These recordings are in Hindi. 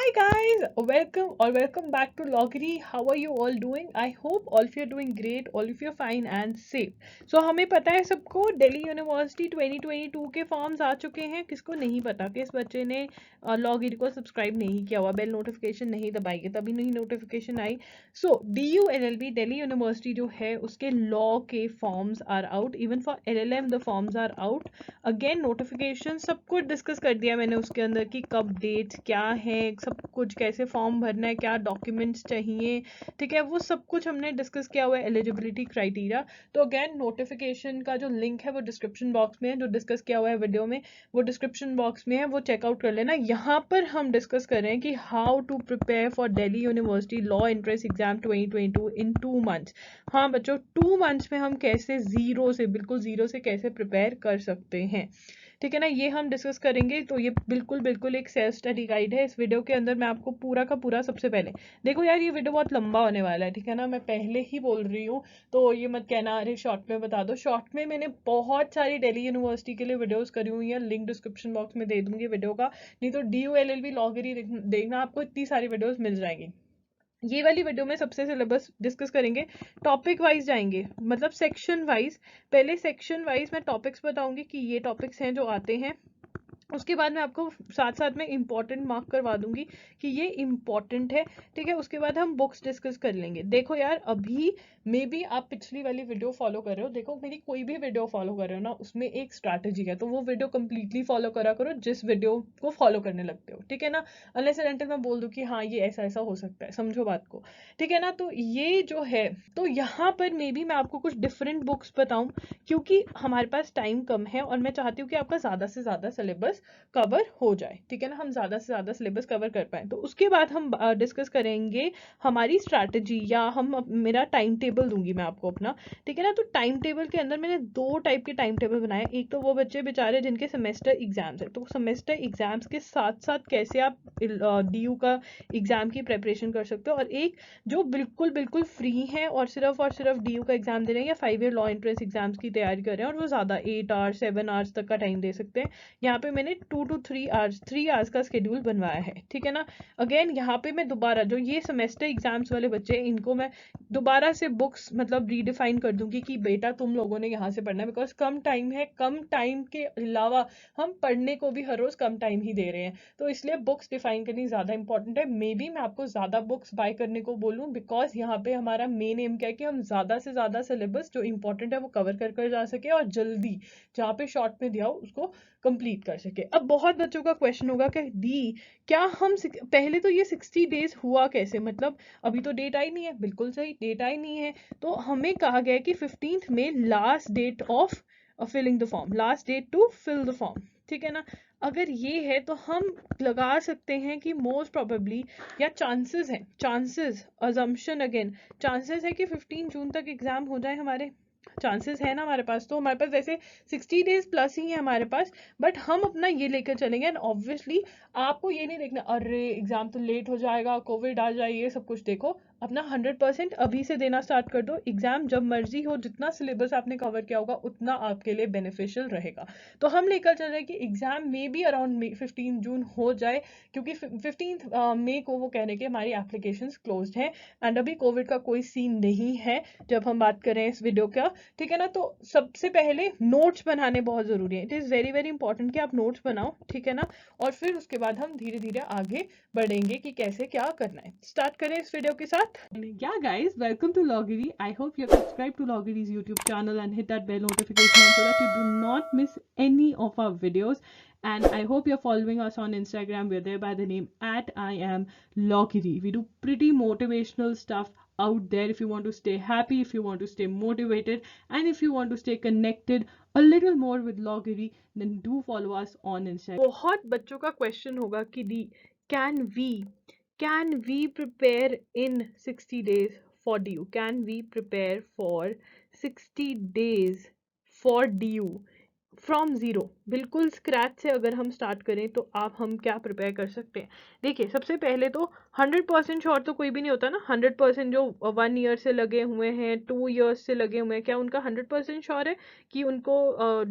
Hi guys, welcome back to Loggery. How are you all doing? I hope all of you are doing great, all of you are fine and safe. So हमें पता है सबको दिल्ली यूनिवर्सिटी 2022 के फॉर्म्स आ चुके हैं. किसको नहीं पता? किस बच्चे ने लॉगिरी को सब्सक्राइब नहीं किया हुआ, बेल नोटिफिकेशन नहीं दबाई है, तभी नहीं नोटिफिकेशन आई. सो DULLB दिल्ली यूनिवर्सिटी जो है उसके लॉ के forms are out. Even for LLM the forms are out. Again notification सब कुछ डिस्कस कर दिया मैंने उसके अंदर कि कब डेट क्या है, सब कुछ कैसे फॉर्म भरना है, क्या डॉक्यूमेंट्स चाहिए, ठीक है, वो सब कुछ हमने डिस्कस किया हुआ है. Eligibility criteria. तो अगेन नोटिफिकेशन का जो लिंक है वो डिस्क्रिप्शन बॉक्स में है, जो डिस्कस किया हुआ है वीडियो में वो डिस्क्रिप्शन बॉक्स में है, वो चेकआउट कर लेना. यहाँ पर हम डिस्कस कर रहे हैं कि how to prepare for Delhi university law entrance exam 2022 in 2 months. हाँ बच्चों, 2 मंथ्स में हम कैसे बिल्कुल जीरो से कैसे प्रिपेयर कर सकते हैं, ठीक है ना, ये हम डिस्कस करेंगे. तो ये बिल्कुल एक सेल्फ स्टडी गाइड है. इस वीडियो के अंदर मैं आपको पूरा का पूरा, सबसे पहले देखो यार, ये वीडियो बहुत लंबा होने वाला है, ठीक है ना, मैं पहले ही बोल रही हूँ, तो ये मत कहना अरे शॉर्ट में बता दो. शॉर्ट में मैंने बहुत सारी दिल्ली यूनिवर्सिटी के लिए वीडियोस करी हुई है, लिंक डिस्क्रिप्शन बॉक्स में दे दूंगी वीडियो का. नहीं तो DULLB लॉगरी देखना, आपको इतनी सारी वीडियोस मिल जाएंगी. ये वाली वीडियो में सबसे सिलेबस डिस्कस करेंगे, टॉपिक वाइज जाएंगे, मतलब सेक्शन वाइज. पहले सेक्शन वाइज मैं टॉपिक्स बताऊंगी कि ये टॉपिक्स हैं जो आते हैं. उसके बाद मैं आपको साथ साथ में इंपॉर्टेंट मार्क करवा दूंगी कि ये इंपॉर्टेंट है, ठीक है. उसके बाद हम बुक्स डिस्कस कर लेंगे. देखो यार, अभी मे बी आप पिछली वाली वीडियो फॉलो कर रहे हो, देखो मेरी कोई भी वीडियो फॉलो कर रहे हो ना, उसमें एक स्ट्रैटेजी है, तो वो वीडियो कंप्लीटली फॉलो करा करो जिस वीडियो को फॉलो करने लगते हो, ठीक है ना. अनलेस एंड अनटिल मैं बोल दूं कि हाँ ये ऐसा ऐसा हो सकता है, समझो बात को, ठीक है ना. तो ये जो है, तो यहाँ पर मे बी मैं आपको कुछ डिफरेंट बुक्स बताऊं, क्योंकि हमारे पास टाइम कम है और मैं चाहती हूँ कि आपका ज्यादा से ज्यादा सिलेबस कवर हो जाए, ठीक है ना, हम ज्यादा से ज्यादा सिलेबस कवर कर पाए. तो उसके बाद हम डिस्कस करेंगे हमारी स्ट्रैटेजी, या हम मेरा टाइम टेबल दूंगी मैं आपको अपना, ठीक है ना. तो टाइम टेबल के अंदर मैंने 2 टाइप के टाइम टेबल बनाए. एक तो वो बच्चे बेचारे जिनके सेमेस्टर एग्जाम्स है, तो सेमेस्टर एग्जाम्स के साथ साथ कैसे आप DU का एग्जाम की प्रेपरेशन कर सकते हो, और एक जो बिल्कुल फ्री है और सिर्फ DU का एग्जाम दे रहे हैं या 5 ईयर लॉ एंट्रेंस एग्जाम्स की तैयारी कर रहे हैं और वो ज्यादा 8 आवर्स 7 आवर्स तक का टाइम दे सकते हैं. यहाँ पे मैंने 2 to 3 आवर्स 3 आवर्स का शेड्यूल बनवाया है, ठीक है ना. अगेन यहाँ पे मैं दोबारा जो ये सेमेस्टर एग्जाम्स वाले बच्चे हैं, इनको मैं दोबारा से बुक्स मतलब रीडिफाइन कर दूंगी कि बेटा तुम लोगों ने यहाँ से पढ़ना है, बिकॉज कम टाइम है. कम टाइम के अलावा हम पढ़ने को भी हर रोज कम टाइम ही दे रहे हैं, तो इसलिए बुक्स डिफाइन करनी ज्यादा इंपॉर्टेंट है. मे बी मैं आपको ज्यादा बुक्स बाय करने को बोलूँ, बिकॉज यहाँ पे हमारा मेन एम क्या है कि हम ज्यादा से ज्यादा सिलेबस जो इंपॉर्टेंट है वो कवर कर जा सके, और जल्दी जहाँ पे शॉर्ट में दिया हो उसको कंप्लीट कर सके. अब बहुत बच्चों का क्वेश्चन होगा कि दी क्या हम पहले तो ये 60 डेज हुआ कैसे, मतलब अभी तो डेट आई नहीं है. बिल्कुल सही, डेट आई नहीं है, तो हमें कहा गया है कि 15th में last date of filling the form, last date to fill the form, ठीक है ना. अगर ये है तो हम लगा सकते हैं कि मोस्ट प्रोबेबली, या चांसेस है, चांसेस अजम्पशन अगेन, चांसेस है कि 15 जून तक एग्जाम हो जाए हमारे. चांसेस है ना हमारे पास, तो हमारे पास वैसे 60 डेज प्लस ही है हमारे पास, बट हम अपना ये लेकर चलेंगे. एंड ऑब्वियसली आपको ये नहीं देखना अरे एग्जाम तो लेट हो जाएगा, कोविड आ जाए, ये सब कुछ देखो, अपना 100% अभी से देना स्टार्ट कर दो. एग्जाम जब मर्जी हो, जितना सिलेबस आपने कवर किया होगा उतना आपके लिए बेनिफिशियल रहेगा. तो हम लेकर चल रहे हैं कि एग्जाम में भी अराउंड 15 जून हो जाए, क्योंकि 15 मई को वो कहने के हमारी एप्लीकेशन क्लोज्ड है. एंड अभी कोविड का कोई सीन नहीं है जब हम बात करें इस वीडियो का, ठीक है ना. तो सबसे पहले नोट्स बनाने बहुत जरूरी है. इट इज वेरी इंपॉर्टेंट कि आप नोट्स बनाओ, ठीक है ना, और फिर उसके बाद हम धीरे धीरे आगे बढ़ेंगे कि कैसे क्या करना है. स्टार्ट करें इस वीडियो के साथ. Yeah guys, welcome to Loggery. I hope you have subscribed to Loggery's YouTube channel and hit that bell notification so that you do not miss any of our videos. And I hope you're following us on Instagram. We're there by the name at I am Loggery. We do pretty motivational stuff out there if you want to stay happy, if you want to stay motivated, and if you want to stay connected a little more with Loggery, then do follow us on Instagram. बहुत बच्चों का क्वेश्चन होगा कि दी can we prepare in 60 days for DU? Can we prepare for 60 days for DU from zero, बिल्कुल स्क्रैच से अगर हम स्टार्ट करें तो हम क्या प्रिपेयर कर सकते हैं. देखिए सबसे पहले तो 100% श्योर तो कोई भी नहीं होता ना. 100% जो 1 ईयर से लगे हुए हैं, 2 ईयर्स से लगे हुए हैं, क्या उनका 100% श्योर है कि उनको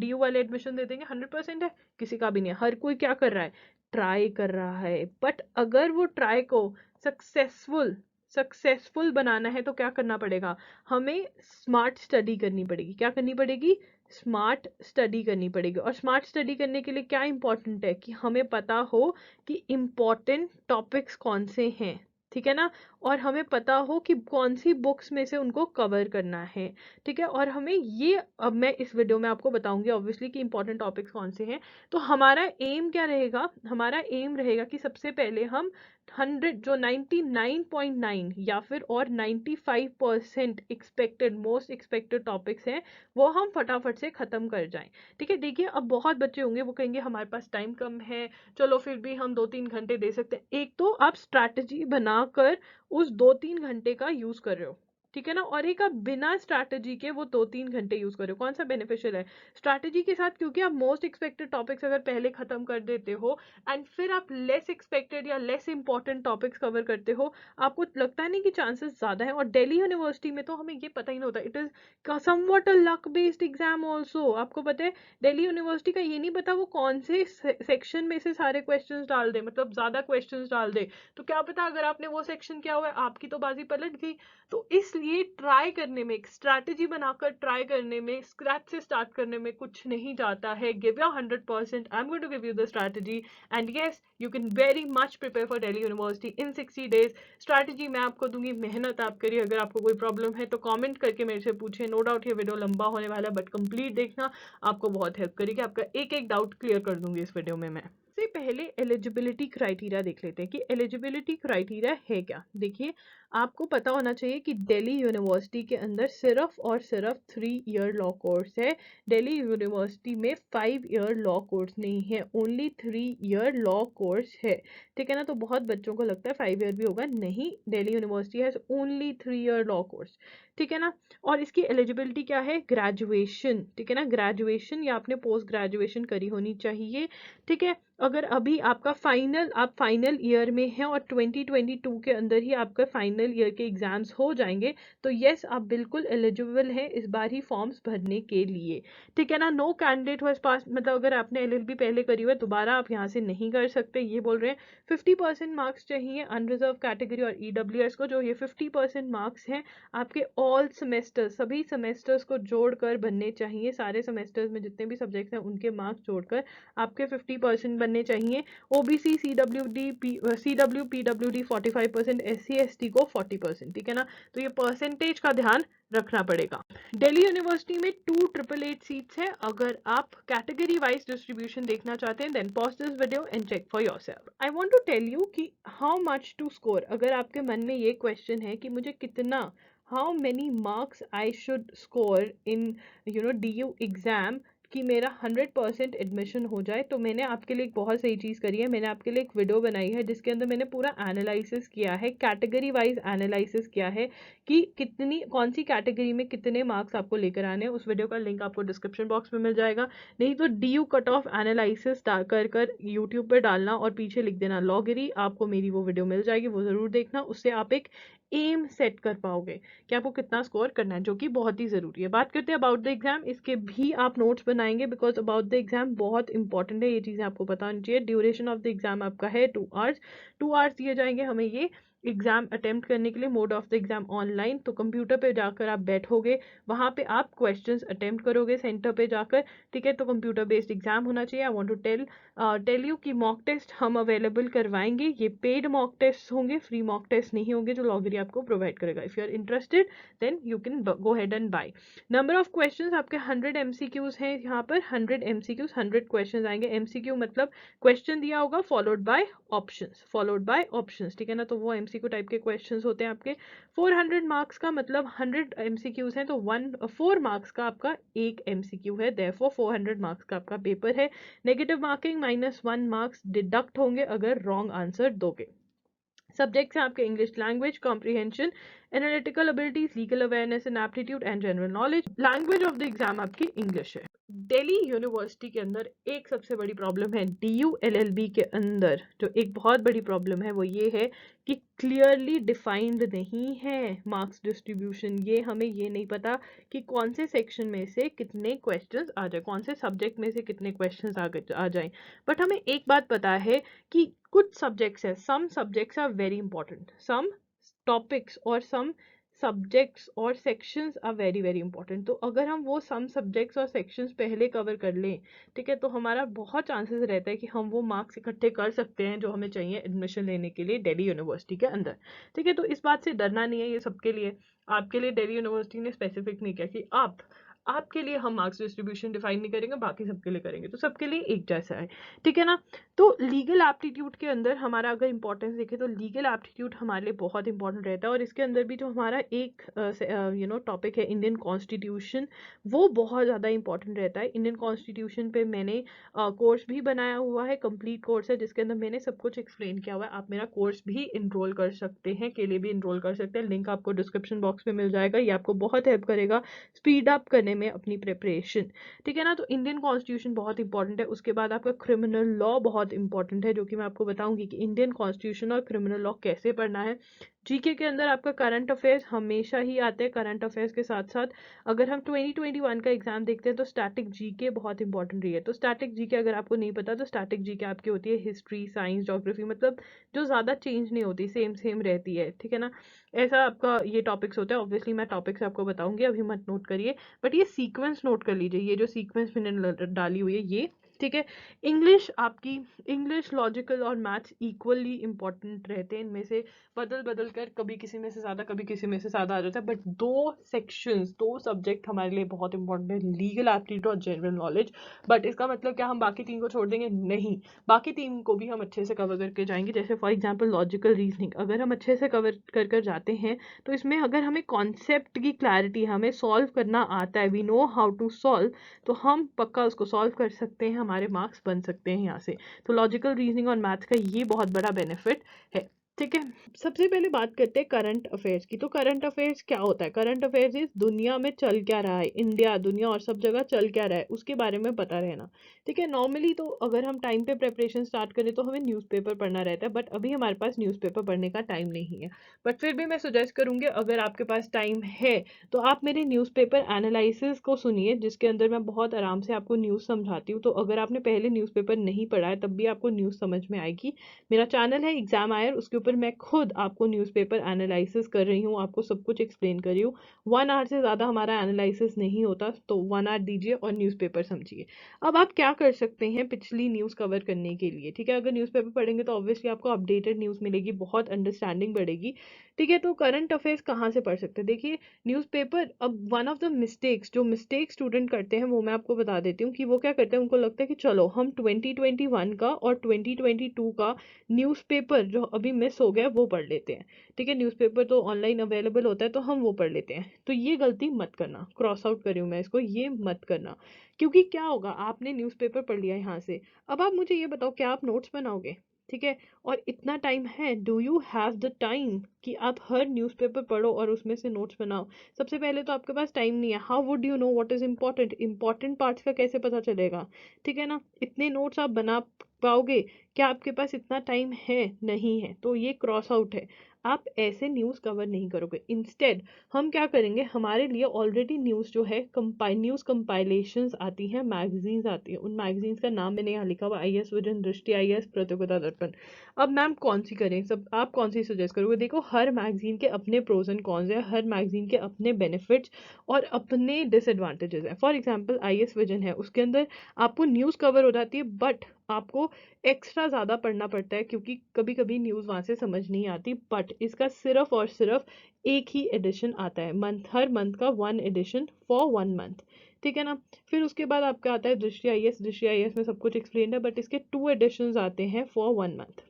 DU वाले एडमिशन दे देंगे? 100% है? किसी का भी नहीं है. हर कोई क्या कर रहा है, ट्राई कर रहा है, बट अगर वो ट्राई को सक्सेसफुल बनाना है तो क्या करना पड़ेगा, हमें स्मार्ट स्टडी करनी पड़ेगी। क्या करनी पड़ेगी, स्मार्ट स्टडी करनी पड़ेगी। और स्मार्ट स्टडी करने के लिए क्या इंपॉर्टेंट है कि हमें पता हो कि इम्पॉर्टेंट टॉपिक्स कौन से हैं, ठीक है ना, और हमें पता हो कि कौन सी बुक्स में से उनको कवर करना है, ठीक है। और हमें ये, अब मैं इस वीडियो में आपको बताऊंगी ऑब्वियसली कि इंपॉर्टेंट टॉपिक्स कौन से हैं। तो हमारा एम क्या रहेगा, हमारा एम रहेगा कि सबसे पहले हम 100 जो 99.9 या फिर और 95% एक्सपेक्टेड मोस्ट एक्सपेक्टेड टॉपिक्स हैं वो हम फटाफट से ख़त्म कर जाएं, ठीक है। देखिए अब बहुत बच्चे होंगे वो कहेंगे हमारे पास टाइम कम है, चलो फिर भी हम 2-3 घंटे दे सकते हैं। एक तो आप स्ट्रैटेजी बनाकर उस 2-3 घंटे का यूज़ कर रहे हो, ठीक है ना, और एक आप बिना स्ट्रैटेजी के वो 2-3 घंटे यूज करो, कौन सा बेनिफिशियल है स्ट्रैटेजी के साथ, क्योंकि आप मोस्ट एक्सपेक्टेड टॉपिक्स अगर पहले खत्म कर देते हो एंड फिर आप लेस एक्सपेक्टेड या लेस इंपॉर्टेंट टॉपिक्स कवर करते हो, आपको लगता नहीं कि चांसेस ज्यादा है। और दिल्ली यूनिवर्सिटी में तो हमें ये पता ही नहीं होता, it is somewhat a luck based exam also. आपको पता है दिल्ली यूनिवर्सिटी का ये नहीं पता वो कौन से सेक्शन में से सारे क्वेश्चंस डाल दे, मतलब ज्यादा क्वेश्चंस डाल दे, तो क्या पता अगर आपने वो सेक्शन किया हुआ है आपकी तो बाजी पलट गई। तो इसलिए ट्राई करने में, एक स्ट्रैटेजी बनाकर ट्राई करने में, स्क्रैच से स्टार्ट करने में कुछ नहीं जाता है। Give your 100%, I am going to give you the strategy and yes you can very much prepare for Delhi university in 60 days। Strategy मैं आपको दूंगी, मेहनत आप करिए। अगर आपको कोई प्रॉब्लम है तो कमेंट करके मेरे से पूछे। नो डाउट ये वीडियो लंबा होने वाला है बट कंप्लीट देखना, आपको बहुत हेल्प करेगी। आपका एक एक डाउट क्लियर कर दूंगी इस वीडियो में मैं। सबसे पहले एलिजिबिलिटी क्राइटेरिया देख लेते हैं कि एलिजिबिलिटी क्राइटेरिया है क्या। देखिए आपको पता होना चाहिए कि दिल्ली यूनिवर्सिटी के अंदर सिर्फ और सिर्फ 3 year लॉ कोर्स है। दिल्ली यूनिवर्सिटी में 5 year लॉ कोर्स नहीं है, ओनली 3 year लॉ कोर्स है, ठीक है ना। तो बहुत बच्चों को लगता है 5 year भी होगा, नहीं, Delhi university has only 3 year law course, ठीक है ना। और इसकी एलिजिबिलिटी क्या है, ग्रेजुएशन, ठीक है ना, ग्रेजुएशन या आपने पोस्ट ग्रेजुएशन करी होनी चाहिए, ठीक है। अगर अभी आपका आप फाइनल ईयर में हैं और 2022 के अंदर ही आपका फाइनल ईयर के एग्जाम्स हो जाएंगे तो यस आप बिल्कुल एलिजिबल हैं इस बार ही फॉर्म्स भरने के लिए, ठीक है ना। नो कैंडिडेट हुआ पास, मतलब अगर आपने एलएलबी पहले करी हुआ है दोबारा आप यहाँ से नहीं कर सकते, ये बोल रहे हैं। 50% मार्क्स चाहिए अनरिजर्व कैटेगरी और ईडब्ल्यूएस को, जो ये 50% मार्क्स हैं आपके ऑल सेमेस्टर्स, सभी सेमेस्टर्स को जोड़कर बनने चाहिए, सारे सेमेस्टर्स में जितने भी सब्जेक्ट्स हैं उनके मार्क्स जोड़कर आपके 50% बनने चाहिए। OBC CW PWD 45%, SC ST को 40%, ठीक है ना। तो ये परसेंटेज का ध्यान रखना पड़ेगा। दिल्ली यूनिवर्सिटी में 2,888 सीट्स है। अगर आप कैटेगरी वाइज डिस्ट्रीब्यूशन देखना चाहते हैं then pause this video and check for yourself. I want to tell you कि हाउ मच टू स्कोर। अगर आपके मन में ये क्वेश्चन है कि मुझे कितना, how many marks I should score in DU exam कि मेरा 100% एडमिशन हो जाए, तो मैंने आपके लिए एक बहुत सही चीज़ करी है। मैंने आपके लिए एक वीडियो बनाई है जिसके अंदर मैंने पूरा एनालिसिस किया है, कैटेगरी वाइज एनालिसिस किया है कि कितनी, कौन सी कैटेगरी में कितने मार्क्स आपको लेकर आने हैं। उस वीडियो का लिंक आपको डिस्क्रिप्शन बॉक्स में मिल जाएगा, नहीं तो DU कट ऑफ एनालिसिस कर यूट्यूब पर डालना और पीछे लिख देना लॉगिरी, आपको मेरी वो वीडियो मिल जाएगी, वो ज़रूर देखना। उससे आप एक एम सेट कर पाओगे कि आपको कितना स्कोर करना है, जो कि बहुत ही ज़रूरी है। बात करते हैं अबाउट द एग्जाम, इसके भी आप नोट्स बनाएंगे बिकॉज अबाउट द एग्जाम बहुत इंपॉर्टेंट है, ये चीज़ें आपको पता होनी चाहिए। ड्यूरेशन ऑफ द एग्जाम आपका है 2 hours, 2 hours दिए जाएंगे हमें ये एग्जाम अटेम्प्ट करने के लिए। Mode of the exam online, तो कंप्यूटर पे जाकर आप बैठोगे, वहाँ पे आप क्वेश्चंस अटेम्प्ट करोगे सेंटर पे जाकर, ठीक है। तो कंप्यूटर बेस्ड एग्जाम होना चाहिए। I want to tell you कि मॉक टेस्ट हम अवेलेबल करवाएंगे, ये पेड मॉक टेस्ट होंगे, फ्री मॉक टेस्ट नहीं होंगे जो लॉगरी आपको प्रोवाइड करेगा। If you are interested then you can go head and buy. Number of questions आपके 100 MCQs हैं यहाँ पर, 100 MCQs, 100 क्वेश्चंस आएंगे। MCQ मतलब क्वेश्चन दिया होगा फॉलोड बाय ऑप्शंस, ठीक है ना। तो वो MCQ टाइप के क्वेश्चंस होते हैं आपके। 400 मार्क्स का मतलब 100 MCQs हैं तो 4 मार्क्स का आपका एक MCQ है, देयरफॉर 400 मार्क्स का आपका पेपर है। नेगेटिव मार्किंग -1 मार्क्स डिडक्ट होंगे अगर रॉन्ग आंसर दोगे। सब्जेक्ट्स हैं आपके English language comprehension, analytical abilities, legal awareness and aptitude and general knowledge. Language of the exam आपकी इंग्लिश है। दिल्ली यूनिवर्सिटी के अंदर एक सबसे बड़ी प्रॉब्लम है, DULLB के अंदर जो एक बहुत बड़ी प्रॉब्लम है वो ये है कि क्लियरली डिफाइंड नहीं है मार्क्स डिस्ट्रीब्यूशन। ये हमें ये नहीं पता कि कौन से सेक्शन में से कितने क्वेश्चंस आ जाए, कौन से सब्जेक्ट में से कितने क्वेश्चंस आ जाए। बट हमें एक बात पता है कि कुछ सब्जेक्ट्स है, some subjects are very important, some topics और सम सब्जेक्ट्स और sections are very very important. तो अगर हम वो सम सब्जेक्ट्स और सेक्शंस पहले कवर कर लें, ठीक है, तो हमारा बहुत चांसेस रहता है कि हम वो मार्क्स इकट्ठे कर सकते हैं जो हमें चाहिए एडमिशन लेने के लिए दिल्ली यूनिवर्सिटी के अंदर। ठीक है, तो इस बात से डरना नहीं है, ये सबके लिए। आपके लिए दिल्ली यूनिवर्सिटी ने स्पेसिफिक नहीं किया कि आपके लिए हम मार्क्स डिस्ट्रीब्यूशन डिफाइन नहीं करेंगे, बाकी सबके लिए करेंगे, तो सबके लिए एक जैसा है। ठीक है ना। तो लीगल एप्टीट्यूड के अंदर हमारा अगर इंपॉर्टेंस देखें तो लीगल एप्टीट्यूड हमारे लिए बहुत इंपॉर्टेंट रहता है, और इसके अंदर भी जो हमारा एक टॉपिक है इंडियन कॉन्स्टिट्यूशन, वो बहुत ज़्यादा इंपॉर्टेंट रहता है। इंडियन कॉन्स्टिट्यूशन पे मैंने कोर्स भी बनाया हुआ है, कंप्लीट कोर्स है जिसके अंदर मैंने सब कुछ एक्सप्लेन किया हुआ है। आप मेरा कोर्स भी इनरोल कर सकते हैं, के लिए भी इनरोल कर सकते हैं, लिंक आपको डिस्क्रिप्शन बॉक्स में मिल जाएगा। ये आपको बहुत हेल्प करेगा स्पीड अप करने में अपनी प्रिपरेशन। ठीक है ना। तो इंडियन कॉन्स्टिट्यूशन बहुत इंपॉर्टेंट है। उसके बाद आपका क्रिमिनल लॉ बहुत इंपॉर्टेंट है, जो कि मैं आपको बताऊंगी कि इंडियन कॉन्स्टिट्यूशन और क्रिमिनल लॉ कैसे पढ़ना है। जीके के अंदर आपका करंट अफेयर्स हमेशा ही आते हैं। करंट अफेयर्स के साथ साथ अगर हम 2021 का एग्जाम देखते हैं तो स्टैटिक जीके बहुत इंपॉर्टेंट रही है। तो स्टैटिक जीके अगर आपको नहीं पता तो स्टैटिक जीके आपकी होती है हिस्ट्री, साइंस, ज्योग्राफी, मतलब जो ज़्यादा चेंज नहीं होती, सेम सेम रहती है। ठीक है ना। ऐसा आपका ये टॉपिक्स होता है। ऑब्वियसली मैं टॉपिक्स आपको बताऊंगी, अभी मत नोट करिए, बट ये सीक्वेंस नोट कर लीजिए, ये जो सीक्वेंस मैंने डाली हुई है ये। ठीक है। इंग्लिश आपकी, इंग्लिश, लॉजिकल और मैथ्स इक्वली इंपॉर्टेंट रहते हैं। इनमें से बदल बदल कर कभी किसी में से ज़्यादा कभी किसी में से ज़्यादा आ जाता है, बट दो सेक्शंस, दो सब्जेक्ट हमारे लिए बहुत इंपॉर्टेंट है, लीगल एप्टीट्यूड और जनरल नॉलेज। बट इसका मतलब क्या हम बाकी तीन को छोड़ देंगे? नहीं, बाकी तीन को भी हम अच्छे से कवर करके जाएंगे। जैसे फॉर एग्जाम्पल लॉजिकल रीजनिंग अगर हम अच्छे से कवर कर कर जाते हैं तो इसमें अगर हमें कॉन्सेप्ट की क्लैरिटी, हमें सॉल्व करना आता है, we know how to solve, तो हम पक्का उसको सॉल्व कर सकते हैं, हमारे मार्क्स बन सकते हैं यहाँ से। तो लॉजिकल रीजनिंग और मैथ्स का ये बहुत बड़ा बेनिफिट है। ठीक है। सबसे पहले बात करते हैं करंट अफेयर्स की। तो करंट अफेयर्स क्या होता है? करंट अफेयर्स इज दुनिया में चल क्या रहा है, इंडिया, दुनिया और सब जगह चल क्या रहा है उसके बारे में पता रहना। ठीक है। नॉर्मली तो अगर हम टाइम पे प्रिपरेशन स्टार्ट करें तो हमें न्यूज़पेपर पढ़ना रहता है, बट अभी हमारे पास न्यूज़पेपर पढ़ने का टाइम नहीं है। बट फिर भी मैं सजेस्ट करूंगी, अगर आपके पास टाइम है तो आप मेरे न्यूज़पेपर एनालिसिस को सुनिए, जिसके अंदर मैं बहुत आराम से आपको न्यूज़ समझाती हूँ। तो अगर आपने पहले न्यूज़पेपर नहीं पढ़ा है तब भी आपको न्यूज़ समझ में आएगी। मेरा चैनल है एग्जाम आयर, उसके ऊपर मैं खुद आपको न्यूज़पेपर एनालिसिस कर रही हूँ, आपको सब कुछ एक्सप्लेन कर रही हूँ। 1 आवर से ज़्यादा हमारा एनालिसिस नहीं होता, तो 1 आवर दीजिए और न्यूज़पेपर समझिए। अब आप क्या कर सकते हैं पिछली न्यूज़ कवर करने के लिए? ठीक है, अगर न्यूज़पेपर पढ़ेंगे तो ऑब्वियसली आपको अपडेटेड न्यूज़ मिलेगी, बहुत अंडरस्टैंडिंग बढ़ेगी। ठीक है। तो करंट अफेयर्स कहाँ से पढ़ सकते हैं? देखिए न्यूज़पेपर, अब वन ऑफ द मिस्टेक्स, जो मिस्टेक स्टूडेंट करते हैं वो मैं आपको बता देती हूँ कि वो क्या करते हैं। उनको लगता है कि चलो हम 2021 का और 2022 का न्यूज़पेपर जो अभी मिस हो गया वो पढ़ लेते हैं। ठीक है, न्यूज़पेपर तो ऑनलाइन अवेलेबल होता है तो हम वो पढ़ लेते हैं। तो ये गलती मत करना, क्रॉस आउट कर रही हूँ मैं इसको, ये मत करना। क्योंकि क्या होगा, आपने न्यूज़पेपर पढ़ लिया यहाँ से, अब आप मुझे ये बताओ क्या आप नोट्स बनाओगे? ठीक है, और इतना टाइम है, do you have the time कि आप हर न्यूज़पेपर पढ़ो और उसमें से नोट्स बनाओ? सबसे पहले तो आपके पास टाइम नहीं है। How would you know what is important? Important parts का कैसे पता चलेगा? ठीक है ना। इतने नोट्स आप बना पाओगे? क्या आपके पास इतना टाइम है? नहीं है। तो ये क्रॉस आउट है, आप ऐसे न्यूज़ कवर नहीं करोगे। इंस्टेड हम क्या करेंगे, हमारे लिए ऑलरेडी न्यूज़ जो है न्यूज़ कंपाइलेशंस आती हैं, मैगजीन्स आती हैं। उन मैगजीन्स का नाम मैंने यहाँ लिखा हुआ, IAS विजन, दृष्टि IAS, प्रतियोगिता दर्पण। अब मैम कौन सी करें, सब आप कौन सी सजेस्ट करोगे? देखो हर मैगजीन के अपने प्रोज एंड कॉन्स हैं, हर मैगजीन के अपने बेनिफिट्स और अपने डिसएडवांटेजेस हैं। फॉर एग्जाम्पल IAS विजन है, उसके अंदर आपको न्यूज़ कवर हो जाती है, बट आपको एक्स्ट्रा ज़्यादा पढ़ना पड़ता है क्योंकि कभी कभी न्यूज़ वहाँ से समझ नहीं आती। बट इसका सिर्फ और सिर्फ एक ही एडिशन आता है, हर मंथ का 1 एडिशन फॉर 1 मंथ। ठीक है ना। फिर उसके बाद आपका आता है दृष्टि IAS। दृष्टि IAS में सब कुछ एक्सप्लेन है, बट इसके 2 एडिशंस आते हैं फॉर 1 मंथ।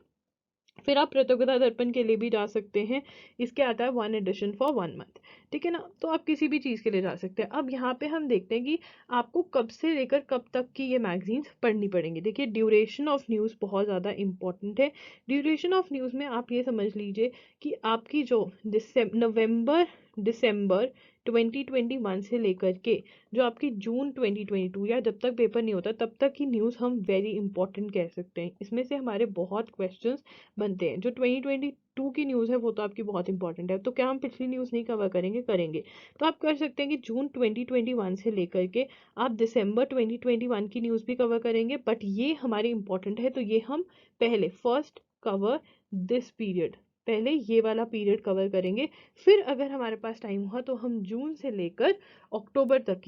फिर आप प्रतियोगिता दर्पण के लिए भी जा सकते हैं, इसके आता है 1 एडिशन फॉर 1 मंथ। ठीक है ना। तो आप किसी भी चीज़ के लिए जा सकते हैं। अब यहाँ पे हम देखते हैं कि आपको कब से लेकर कब तक की ये मैगजीन्स पढ़नी पड़ेंगी। देखिए ड्यूरेशन ऑफ न्यूज़ बहुत ज़्यादा इंपॉर्टेंट है। ड्यूरेशन ऑफ न्यूज़ में आप ये समझ लीजिए कि आपकी जो नवंबर दिसंबर 2021 से लेकर के जो आपकी जून 2022 या जब तक पेपर नहीं होता तब तक की न्यूज़ हम वेरी इंपॉर्टेंट कह सकते हैं। इसमें से हमारे बहुत क्वेश्चंस बनते हैं। जो 2022 की न्यूज़ है वो तो आपकी बहुत इंपॉर्टेंट है। तो क्या हम पिछली न्यूज़ नहीं कवर करेंगे? करेंगे। तो आप कर सकते हैं कि जून 2021 से लेकर के आप दिसंबर 2021 की न्यूज़ भी कवर करेंगे, बट ये हमारी इंपॉर्टेंट है तो ये हम पहले फर्स्ट कवर दिस पीरियड, पहले ये वाला पीरियड कवर करेंगे। फिर अगर हमारे पास टाइम हुआ तो हम जून से लेकर अक्टूबर तक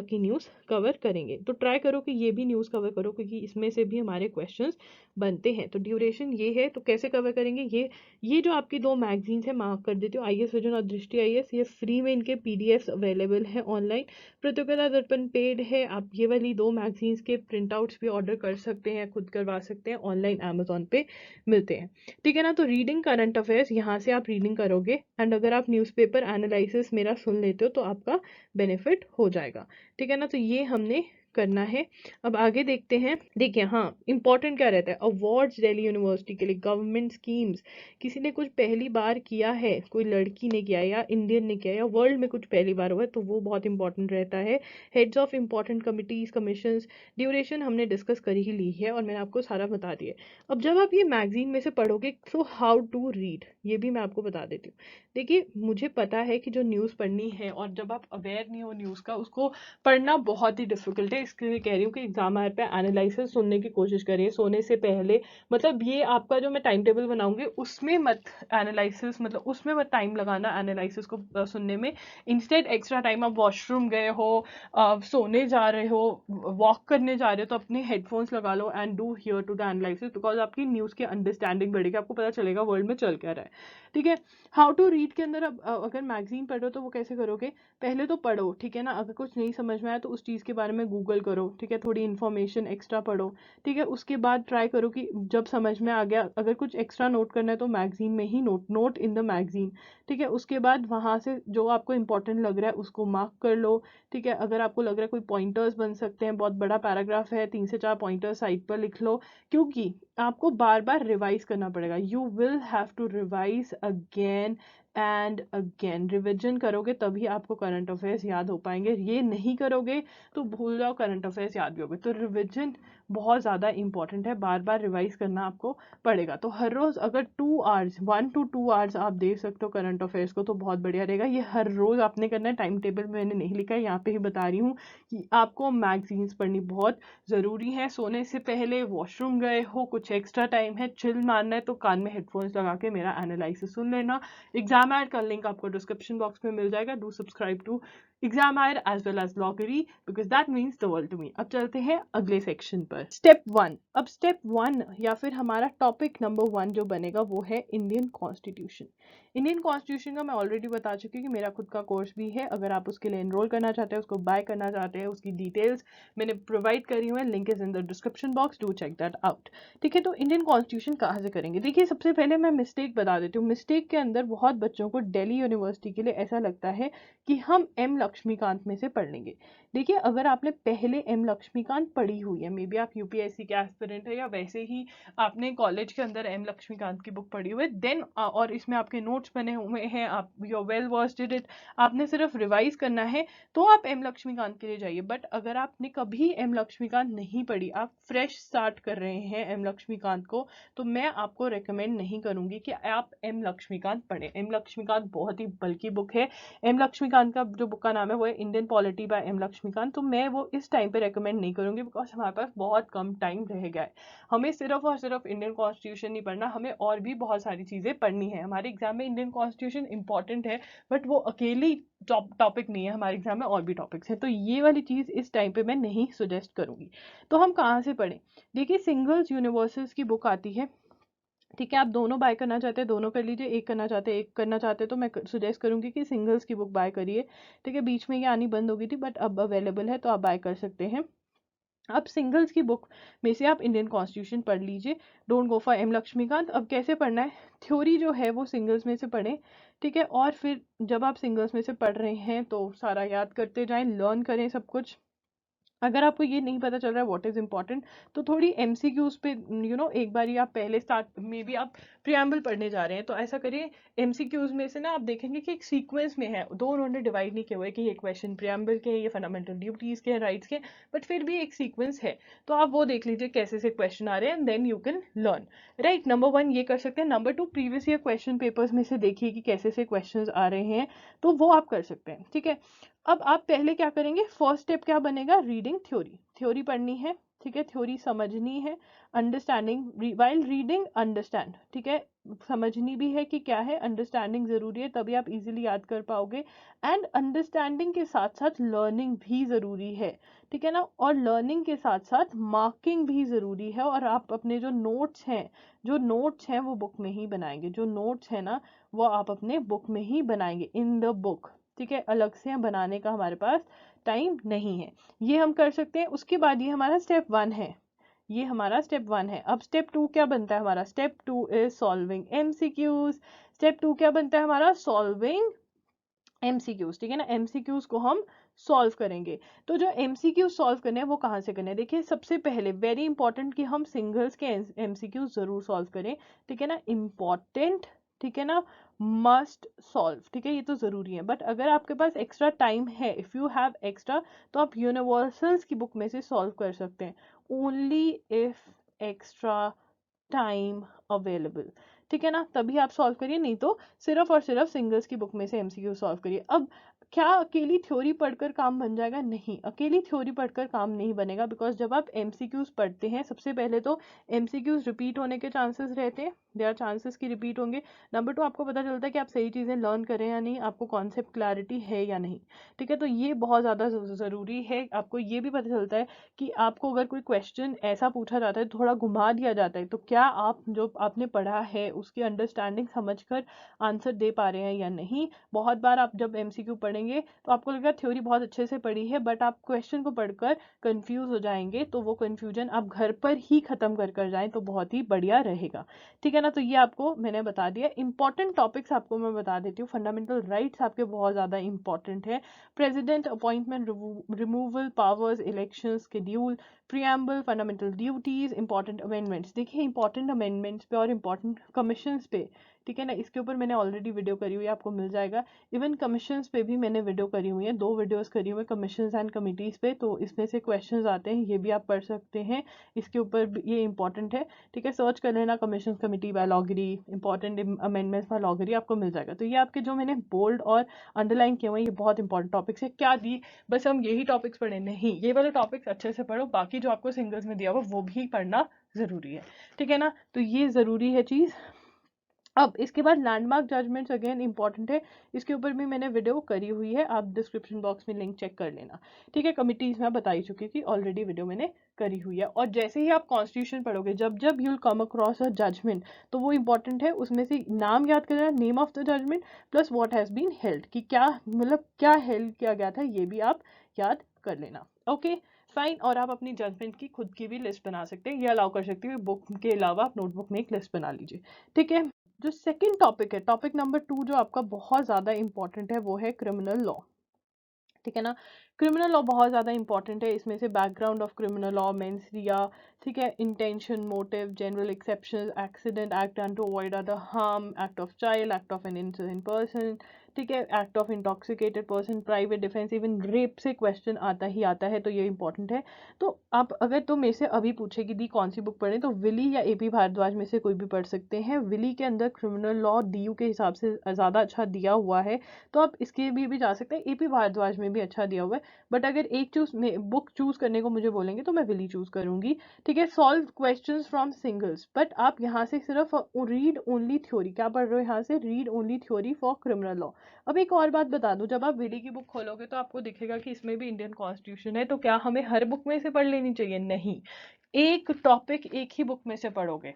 की न्यूज़ कवर करेंगे। तो ट्राई करो कि ये भी न्यूज़ कवर करो क्योंकि इसमें से भी हमारे क्वेश्चंस बनते हैं। तो ड्यूरेशन ये है। तो कैसे कवर करेंगे? ये जो आपकी दो मैगजीन्स है मार्क कर देती हूँ, IAS विजन और दृष्टि IAS, ये फ्री में इनके PDFs अवेलेबल है ऑनलाइन। प्रतियोगिता दर्पण पेड है। आप ये वाली दो मैगजीन्स के प्रिंट आउट्स भी ऑर्डर कर सकते हैं, खुद करवा सकते हैं, ऑनलाइन अमेजोन पे मिलते हैं। ठीक है ना? तो रीडिंग करंट अफेयर्स यहाँ से आप रीडिंग करोगे एंड अगर आप न्यूज़पेपर एनालिसिस मेरा सुन लेते हो तो आपका बेनिफिट हो जाएगा। ठीक है ना? तो ये हमने करना है। अब आगे देखते हैं। देखिए, हाँ, इंपॉर्टेंट क्या रहता है? अवार्ड्स दिल्ली यूनिवर्सिटी के लिए, गवर्नमेंट स्कीम्स, किसी ने कुछ पहली बार किया है, कोई लड़की ने किया या इंडियन ने किया या वर्ल्ड में कुछ पहली बार हुआ है तो वो बहुत इंपॉर्टेंट रहता है। Heads of important committees, commissions, duration हमने डिस्कस कर ही ली है और मैंने आपको सारा बता दिया है। अब जब आप ये मैगजीन में से पढ़ोगे तो हाउ टू रीड ये भी मैं आपको बता देती हूँ। देखिए, मुझे पता है कि जो न्यूज़ पढ़नी है और जब आप अवेयर नहीं हो न्यूज़ का, उसको पढ़ना बहुत ही डिफिकल्ट है। इसके लिए कह रही हूँ कि एग्जाम आने पे एनालिसिस सुनने की कोशिश करिए सोने से पहले। मतलब ये आपका जो मैं टाइम टेबल बनाऊंगी उसमें मत एनालिसिस, मतलब उसमें मत टाइम लगाना एनालिसिस को सुनने में। इंस्टेड एक्स्ट्रा टाइम, आप वॉशरूम गए हो, सोने जा रहे हो, वॉक करने जा रहे हो तो अपने हेडफोन्स लगा लो and do hear to the analysis, because आपकी न्यूज़ की अंडरस्टैंडिंग बढ़ेगी, आपको पता चलेगा वर्ल्ड में चल क्या रहा है। ठीक है? हाउ टू रीड के अंदर अब अगर मैगजीन पढ़ो तो वो कैसे करोगे? पहले तो पढ़ो, ठीक है ना? अगर कुछ नहीं समझ में आया तो उस चीज़ के बारे में गूगल करो, ठीक है? थोड़ी इन्फॉर्मेशन एक्स्ट्रा पढ़ो, ठीक है? उसके बाद ट्राई करो कि जब समझ में आ गया, अगर कुछ एक्स्ट्रा नोट करना है तो मैगजीन में ही नोट इन द मैगजीन, ठीक है? उसके बाद वहाँ से जो आपको इंपॉर्टेंट लग रहा है उसको मार्क कर लो, ठीक है? अगर आपको लग रहा है कोई पॉइंटर्स बन सकते हैं, बहुत बड़ा पैराग्राफ है, 3 से 4 पॉइंटर्स साइड पर लिख लो, क्योंकि आपको बार बार रिवाइज करना पड़ेगा। You will have to revise again and again. Revision करोगे तभी आपको करंट अफेयर्स याद हो पाएंगे, ये नहीं करोगे तो भूल जाओ, करंट अफेयर्स याद भी होगे। तो रिविजन बहुत ज़्यादा इंपॉर्टेंट है, बार बार रिवाइज करना आपको पड़ेगा। तो हर रोज़ अगर 2 आवर्स, 1 to 2 आवर्स आप दे सकते हो करंट अफेयर्स को तो बहुत बढ़िया रहेगा। ये हर रोज़ आपने करना है। टाइम टेबल मैंने नहीं लिखा है, यहाँ पे ही बता रही हूँ कि आपको मैगजीन्स पढ़नी बहुत ज़रूरी है। सोने से पहले वॉशरूम गए हो, कुछ एक्स्ट्रा टाइम है, चिल मारना है तो कान में हेडफोन्स लगा के मेरा एनालिसिस सुन लेना। एग्जाम एड का लिंक आपको डिस्क्रिप्शन बॉक्स में मिल जाएगा। Do subscribe to exam aid as well as Lawgiri, because that means the world to me. अब चलते हैं अगले सेक्शन पर, स्टेप 1। अब स्टेप 1 या फिर हमारा टॉपिक नंबर 1 जो बनेगा वो है इंडियन कॉन्स्टिट्यूशन। इंडियन कॉन्स्टिट्यूशन का मैं ऑलरेडी बता चुकी हूँ कि मेरा खुद का कोर्स भी है। अगर आप उसके लिए एनरोल करना चाहते हैं, उसको बाय करना चाहते हैं, उसकी डिटेल्स मैंने प्रोवाइड करी हुई है, link is in the description box, do check that out. ठीक है? तो इंडियन कॉन्स्टिट्यूशन कहाँ से करेंगे? देखिए, सबसे पहले मैं मिस्टेक बता देती हूँ। मिस्टेक के अंदर बहुत बच्चों को दिल्ली यूनिवर्सिटी के लिए ऐसा लगता है कि हम एम लक्ष्मीकांत में से पढ़ लेंगे। देखिए, अगर आपने पहले एम लक्ष्मीकांत पढ़ी हुई है, मे बी आप यूपीएससी के एस्पिरेंट है या वैसे ही आपने कॉलेज के अंदर एम लक्ष्मीकांत की बुक पढ़ी हुई है, देन और इसमें आपके नोट्स बने हुए हैं, आप you are well versed in it, आपने सिर्फ रिवाइज करना है तो आप एम लक्ष्मीकांत के लिए जाइए। बट अगर आपने कभी एम लक्ष्मीकांत नहीं पढ़ी, आप फ्रेश स्टार्ट कर रहे हैं एम लक्ष्मीकांत को, तो मैं आपको रेकमेंड नहीं करूंगी कि आप एम लक्ष्मीकांत पढ़ें। एम लक्ष्मीकांत बहुत ही बल्कि बुक है। एम लक्ष्मीकांत का जो बुक का नाम है वो है Indian polity by M Laxmikanth. तो मैं वो इस टाइम पे रेकमेंड नहीं करूंगी, बिकॉज हमारे पास बहुत कम टाइम रह गया है। हमें सिर्फ और सिर्फ इंडियन कॉन्स्टिट्यूशन नहीं पढ़ना, हमें और भी बहुत सारी चीजें पढ़नी है। हमारे एग्जाम में इंडियन कॉन्स्टिट्यूशन इंपॉर्टेंट है, बट वो अकेली टॉपिक नहीं है, हमारे एग्जाम में और भी टॉपिक्स हैं। तो ये वाली चीज इस टाइम पे मैं नहीं सुजेस्ट करूंगी। तो हम कहाँ से पढ़ें? देखिए, सिंगल्स यूनिवर्सेस की बुक आती है, ठीक है? आप दोनों बाय करना चाहते हैं दोनों कर लीजिए, एक करना चाहते हैं एक करना चाहते हैं तो मैं सुजेस्ट करूंगी कि सिंगल्स की बुक बाय करिए। ठीक है? बीच में ये आनी बंद हो गई थी बट अब अवेलेबल है तो आप बाय कर सकते हैं। अब सिंगल्स की बुक में से आप इंडियन कॉन्स्टिट्यूशन पढ़ लीजिए, don't go for M Laxmikanth. अब कैसे पढ़ना है? थ्योरी जो है वो सिंगल्स में से पढ़ें, ठीक है? और फिर जब आप सिंगल्स में से पढ़ रहे हैं तो सारा याद करते जाएं, लर्न करें सब कुछ। अगर आपको ये नहीं पता चल रहा है व्हाट इज इंपॉर्टेंट, तो थोड़ी एमसीक्यूज पे एक बार आप पहले स्टार्ट में भी आप प्रियम्बल पढ़ने जा रहे हैं तो ऐसा करिए, एमसीक्यूज में से ना आप देखेंगे कि एक सीक्वेंस में है, दो उन्होंने डिवाइड नहीं किए हुए कि ये क्वेश्चन प्रियम्बल के हैं, ये फंडामेंटल ड्यूटीज के हैं, राइट्स के, बट फिर भी एक सीक्वेंस है, तो आप वो देख लीजिए कैसे से क्वेश्चन आ रहे हैं, then you can learn. Right, number 1 ये कर सकते हैं। Number 2 previous year question papers में से देखिए कि कैसे से क्वेश्चन आ रहे हैं, तो वो आप कर सकते हैं। ठीक है, अब आप पहले क्या करेंगे, फर्स्ट स्टेप क्या बनेगा, रीडिंग थ्योरी, थ्योरी पढ़नी है। ठीक है, थ्योरी समझनी है, अंडरस्टैंडिंग वाइल रीडिंग अंडरस्टैंड। ठीक है, समझनी भी है कि क्या है, अंडरस्टैंडिंग जरूरी है, तभी आप इजीली याद कर पाओगे। एंड अंडरस्टैंडिंग के साथ साथ लर्निंग भी जरूरी है। ठीक है ना, और लर्निंग के साथ साथ मार्किंग भी जरूरी है। और आप अपने जो नोट्स हैं वो बुक में ही बनाएंगे, जो नोट्स है ना वो आप अपने बुक में ही बनाएंगे, इन द बुक। ठीक है, अलग से बनाने का हमारे पास टाइम नहीं है, ये हम कर सकते हैं। उसके बाद ये हमारा स्टेप 1 है, ये हमारा स्टेप 1 है। अब स्टेप 2 क्या बनता है हमारा, step 2 is solving MCQs. Step 2 क्या बनता है हमारा, सॉल्विंग एमसीक्यूज। ठीक है ना, एमसीक्यूज को हम सॉल्व करेंगे। तो जो एमसीक्यूज सॉल्व करने हैं वो कहाँ से करने हैं, देखिए सबसे पहले वेरी इंपॉर्टेंट कि हम सिंगल्स के एमसीक्यूज जरूर सॉल्व करें। ठीक है ना, इंपॉर्टेंट, ठीक है ना, मस्ट सॉल्व। ठीक है, ये तो जरूरी है, बट अगर आपके पास एक्स्ट्रा टाइम है, इफ यू हैव एक्स्ट्रा, तो आप यूनिवर्सल्स की बुक में से सॉल्व कर सकते हैं, only if extra time available. ठीक है ना, तभी आप सॉल्व करिए, नहीं तो सिर्फ और सिर्फ सिंगल्स की बुक में से एमसीक्यू सॉल्व करिए। अब क्या अकेली थ्योरी पढ़कर काम बन जाएगा, नहीं, अकेली थ्योरी पढ़कर काम नहीं बनेगा, बिकॉज जब आप एमसीक्यूज पढ़ते हैं सबसे पहले तो एमसीक्यूज रिपीट होने के चांसेस रहते हैं, देयर आर चांसेस की रिपीट होंगे। नंबर 2 आपको पता चलता है कि आप सही चीज़ें लर्न करें या नहीं, आपको कॉन्सेप्ट क्लैरिटी है या नहीं। ठीक है, तो ये बहुत ज़्यादा ज़रूरी है। आपको ये भी पता चलता है कि आपको अगर कोई क्वेश्चन ऐसा पूछा जाता है, थोड़ा घुमा दिया जाता है, तो क्या आप जो आपने पढ़ा है उसकी अंडरस्टैंडिंग समझकर आंसर दे पा रहे हैं या नहीं। बहुत बार आप जब एमसीक्यू पढ़ेंगे तो आपको लगेगा थ्योरी बहुत अच्छे से पढ़ी है, बट आप क्वेश्चन को पढ़कर कंफ्यूज हो जाएंगे, तो वो कंफ्यूजन आप घर पर ही खत्म कर जाएं तो बहुत ही बढ़िया रहेगा। ठीक है ना, तो ये आपको मैंने बता दिया। इंपॉर्टेंट टॉपिक्स आपको मैं बता देती हूँ। फंडामेंटल राइट्स आपके बहुत ज़्यादा इंपॉर्टेंट है, president appointment removal powers election schedule, preamble, fundamental duties, important amendments. देखिए इंपॉर्टेंट अमेंडमेंट्स पे और इंपॉर्टेंट कमीशंस पे, ठीक है ना, इसके ऊपर मैंने ऑलरेडी वीडियो करी हुई है, आपको मिल जाएगा। इवन कमीशंस पे भी मैंने वीडियो करी हुई है, 2 वीडियोस करी हुई है कमीशंस एंड कमिटीज पे, तो इसमें से क्वेश्चंस आते हैं, ये भी आप पढ़ सकते हैं, इसके ऊपर ये इंपॉर्टेंट है। ठीक है, सर्च कर लेना commission committee by Lawgiri, important amendments by Lawgiri, आपको मिल जाएगा। तो ये आपके जो मैंने बोल्ड और अंडरलाइन किए हुए हैं, ये बहुत इंपॉर्टेंट टॉपिक्स है। क्या दी बस हम यही टॉपिक्स पढ़े, नहीं, ये वाले टॉपिक्स अच्छे से पढ़ो, बाकी जो आपको सिंगल्स में दिया हुआ वो भी पढ़ना जरूरी है। ठीक है ना, तो ये जरूरी है चीज। अब इसके बाद लैंडमार्क जजमेंट्स अगेन इंपॉर्टेंट है, इसके ऊपर भी मैंने वीडियो करी हुई है, आप डिस्क्रिप्शन बॉक्स में लिंक चेक कर लेना। ठीक है, कमिटीज में बता ही चुकी थी ऑलरेडी, वीडियो मैंने करी हुई है। और जैसे ही आप कॉन्स्टिट्यूशन पढ़ोगे, जब जब you will come across a judgment, तो वो इंपॉर्टेंट है, उसमें से नाम याद कर लेना, name of the judgment plus what has been held, कि क्या मतलब क्या हेल्ड किया गया था, ये भी आप याद कर लेना। ओके फाइन, और आप अपनी जजमेंट की खुद की भी लिस्ट बना सकते हैं, ये अलाउ कर सकते हैं, बुक के अलावा आप नोटबुक में एक लिस्ट बना लीजिए। ठीक है, जो सेकंड टॉपिक है, टॉपिक नंबर 2 जो आपका बहुत ज़्यादा इंपॉर्टेंट है, वो है क्रिमिनल लॉ। ठीक है ना, क्रिमिनल लॉ बहुत ज़्यादा इंपॉर्टेंट है, इसमें से background of criminal law, mens rea, ठीक है, intention, motive, general exception, accident, act done to avoid other harm, act of child, act of an innocent person, ठीक है, act of intoxicated person, private defence, even rape से क्वेश्चन आता ही आता है, तो ये इंपॉर्टेंट है। तो आप अगर तो मेरे से अभी पूछे कि दी कौन सी बुक पढ़ें, तो विली या एपी भारद्वाज में से कोई भी पढ़ सकते हैं। विली के अंदर क्रिमिनल लॉ डीयू के हिसाब से ज़्यादा अच्छा दिया हुआ है, तो आप इसके भी जा सकते हैं। एपी भारद्वाज में भी अच्छा दिया हुआ है, बट अगर एक बुक चूज करने को मुझे बोलेंगे तो मैं विली चूज करूंगी। ठीक है, solve questions from singles, but आप यहाँ से सिर्फ रीड ओनली थ्योरी, क्या पढ़ रहे हो यहाँ से, read only theory for criminal law. अब एक और बात बता दूं, जब आप विली की बुक खोलोगे तो आपको दिखेगा कि इसमें भी इंडियन कॉन्स्टिट्यूशन है, तो क्या हमें हर बुक में से पढ़ लेनी चाहिए, नहीं, एक टॉपिक एक ही बुक में से पढ़ोगे,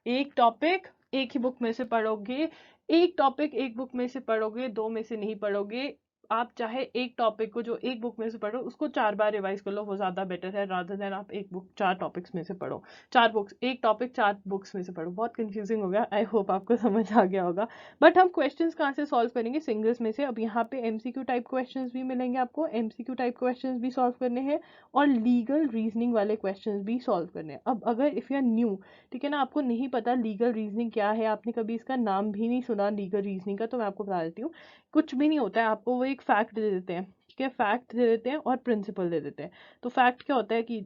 एक टॉपिक एक ही बुक में से पढ़ोगे, एक टॉपिक एक बुक में से पढ़ोगे, 2 में से नहीं पढ़ोगे। आप चाहे एक टॉपिक को जो एक बुक में से पढ़ो उसको 4 बार रिवाइज कर लो, वो ज़्यादा बेटर है रादर देन आप एक बुक 4 टॉपिक्स में से पढ़ो। 4 बुक्स, एक टॉपिक 4 बुक्स में से पढ़ो, बहुत कंफ्यूजिंग हो गया। आई होप आपको समझ आ गया होगा। बट हम क्वेश्चंस कहाँ से सॉल्व करेंगे? सिंगल्स में से। अब यहाँ पे एमसीक्यू टाइप क्वेश्चंस भी मिलेंगे आपको, एमसीक्यू टाइप क्वेश्चंस भी सॉल्व करने हैं और लीगल रीजनिंग वाले क्वेश्चंस भी सॉल्व करने हैं। अब अगर इफ़ यू आर न्यू, ठीक है ना, आपको नहीं पता लीगल रीजनिंग क्या है, आपने कभी इसका नाम भी नहीं सुना लीगल रीजनिंग का, तो मैं आपको बता देती हूँ। कुछ भी नहीं होता है, आपको वो एक फैक्ट दे देते हैं, ठीक है, फैक्ट दे देते हैं और प्रिंसिपल दे देते हैं। तो फैक्ट क्या होता है कि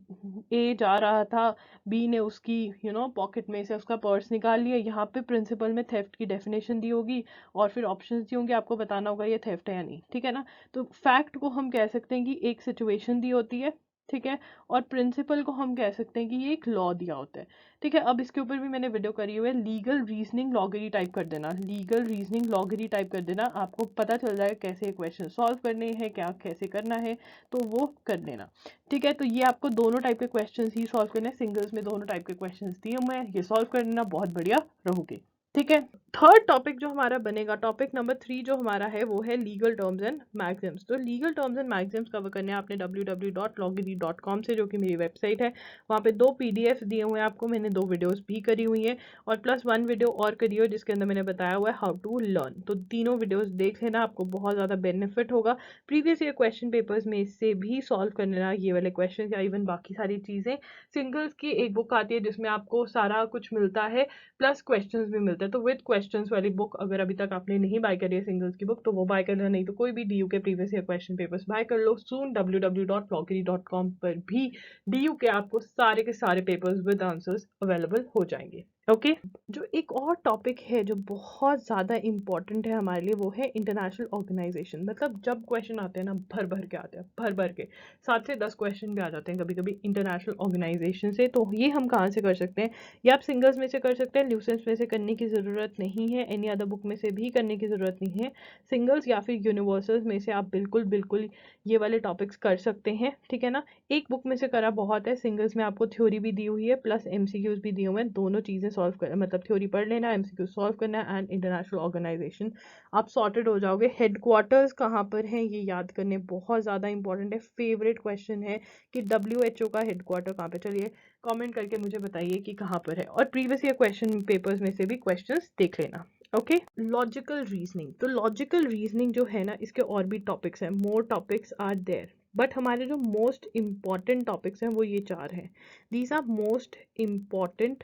ए जा रहा था, बी ने उसकी पॉकेट में से उसका पर्स निकाल लिया। यहाँ पे प्रिंसिपल में थेफ्ट की डेफिनेशन दी होगी और फिर ऑप्शंस दी होंगे, आपको बताना होगा ये थेफ्ट है या नहीं, ठीक है ना। तो फैक्ट को हम कह सकते हैं कि एक सिचुएशन दी होती है, ठीक है, और प्रिंसिपल को हम कह सकते हैं कि ये एक लॉ दिया होता है, ठीक है। अब इसके ऊपर भी मैंने वीडियो करी हुई है, लीगल रीजनिंग लॉगरी टाइप कर देना, लीगल रीजनिंग लॉगरी टाइप कर देना, आपको पता चल जाएगा कैसे क्वेश्चन सॉल्व करने हैं, क्या कैसे करना है, तो वो कर लेना, ठीक है। तो ये आपको दोनों टाइप के क्वेश्चन ही सॉल्व करने हैं, सिंगल्स में दोनों टाइप के क्वेश्चन दिए हुए हैं, ये सॉल्व करना बहुत बढ़िया रहोगे, ठीक है। थर्ड टॉपिक जो हमारा बनेगा, टॉपिक नंबर 3 जो हमारा है वो है लीगल टर्म्स एंड मैक्सिम्स। तो legal terms and Maxim's cover करने हैं आपने www.loggery.com से, जो कि मेरी वेबसाइट है। वहाँ पे 2 पीडीएफ दिए हुए हैं आपको, मैंने 2 वीडियोस भी करी हुई हैं और प्लस 1 वीडियो और करी हो जिसके अंदर मैंने बताया हुआ है हाउ टू लर्न। तो तीनों वीडियोस देख लेना, आपको बहुत ज़्यादा बेनिफिट होगा। प्रीवियस ईयर क्वेश्चन पेपर्स में से भी सॉल्व कर लेना ये वाले क्वेश्चन या इवन बाकी सारी चीज़ें। सिंगल्स की एक बुक आती है जिसमें आपको सारा कुछ मिलता है प्लस क्वेश्चंस भी मिलते हैं। तो विद क्वेश्चंस वाली बुक अगर अभी तक आपने नहीं बाय करी है सिंगल्स की बुक, तो वो बाय कर लो, नहीं तो कोई भी डीयू के previous year question papers buy कर लो सून। www.loggery.com पर भी डीयू के आपको सारे के सारे पेपर्स विद आंसर्स अवेलेबल हो जाएंगे, ओके। जो एक और टॉपिक है जो बहुत ज़्यादा इंपॉर्टेंट है हमारे लिए, वो है इंटरनेशनल ऑर्गेनाइजेशन। मतलब जब क्वेश्चन आते हैं ना, भर भर के आते हैं, भर भर के 7 से 10 क्वेश्चन भी आ जाते हैं कभी कभी इंटरनेशनल ऑर्गेनाइजेशन से। तो ये हम कहाँ से कर सकते हैं? ये आप सिंगल्स में से कर सकते हैं, ल्यूसेंस में से करने की ज़रूरत नहीं है, एनी अदर बुक में से भी करने की ज़रूरत नहीं है। सिंगल्स या फिर यूनिवर्सल्स में से आप बिल्कुल बिल्कुल ये वाले टॉपिक्स कर सकते हैं, ठीक है ना। एक बुक में से करा बहुत है, सिंगल्स में आपको थ्योरी भी दी हुई है प्लस एमसीक्यूज भी दिए हुए हैं, दोनों चीज़ें सॉल्व कर, मतलब थ्योरी पढ़ लेना, एमसीक्यू सॉल्व करना एंड इंटरनेशनल ऑर्गेनाइजेशन, आप सॉर्टेड हो जाओगे। हेडक्वार्टर्स कहाँ पर हैं ये याद करने बहुत ज़्यादा इंपॉर्टेंट है। फेवरेट क्वेश्चन है कि WHO का हेडक्वार्टर कहाँ पे, चलिए कमेंट करके मुझे बताइए कि कहाँ पर है, और प्रीवियस ईयर क्वेश्चन पेपर्स में से भी क्वेश्चंस देख लेना, ओके। लॉजिकल रीजनिंग, तो लॉजिकल रीजनिंग जो है ना, इसके और भी टॉपिक्स हैं, more topics are there, but हमारे जो मोस्ट इम्पॉर्टेंट टॉपिक्स हैं वो ये 4 हैं। These are most important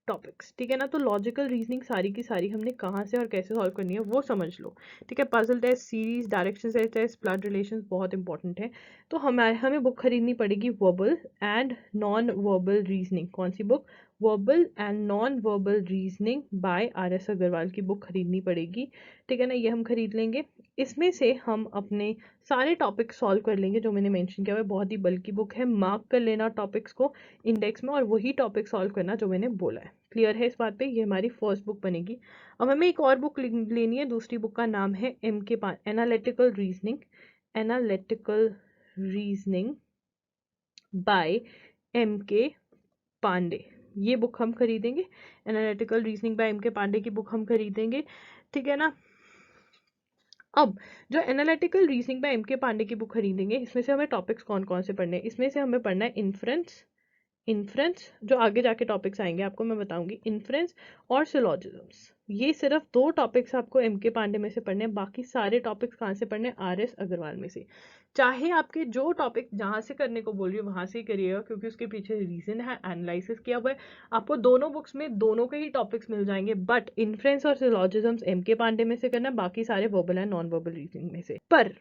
topics, ठीक है ना। तो लॉजिकल रीजनिंग सारी की सारी हमने कहाँ से और कैसे सॉल्व करनी है वो समझ लो, ठीक है। Puzzle test, series, direction test, blood relations बहुत इंपॉर्टेंट है। तो हमें बुक खरीदनी पड़ेगी verbal and non verbal reasoning. कौन सी book? Verbal and non verbal reasoning by RS Agarwal की बुक खरीदनी पड़ेगी, ठीक है ना। ये हम खरीद लेंगे, इसमें से हम अपने सारे टॉपिक सॉल्व कर लेंगे जो मैंने मेंशन किया हुआ है। बहुत ही बल्कि बुक है, मार्क कर लेना टॉपिक्स को इंडेक्स में और वही टॉपिक सॉल्व करना जो मैंने बोला है। क्लियर है इस बात पे? ये हमारी फर्स्ट बुक बनेगी। अब हमें एक और बुक लेनी है, दूसरी बुक का नाम है MK analytical reasoning, analytical reasoning by MK Pandey. ये बुक हम खरीदेंगे, analytical reasoning by MK Pandey की बुक हम खरीदेंगे, ठीक है ना। अब जो analytical reasoning by MK Pandey की बुक खरीदेंगे, इसमें से हमें टॉपिक्स कौन कौन से पढ़ने हैं? इसमें से हमें पढ़ना है इन्फ्रेंस, जो आगे जाके टॉपिक्स आएंगे आपको मैं बताऊंगी, इन्फ्रेंस और सिलोजिज्म्स। ये सिर्फ 2 टॉपिक्स आपको MK पांडे में से पढ़ने हैं, बाकी सारे टॉपिक्स कहाँ से पढ़ने हैं? RS अग्रवाल में से। चाहे आपके जो टॉपिक जहाँ से करने को बोल रही हो वहाँ से ही करिएगा, क्योंकि उसके पीछे रीजन है, एनालिसिस किया हुआ है। आपको दोनों बुक्स में दोनों के ही टॉपिक्स मिल जाएंगे, बट इन्फ्रेंस और सिलोजिज्म्स MK पांडे में से करना, बाकी सारे verbal and non verbal reasoning में से। पर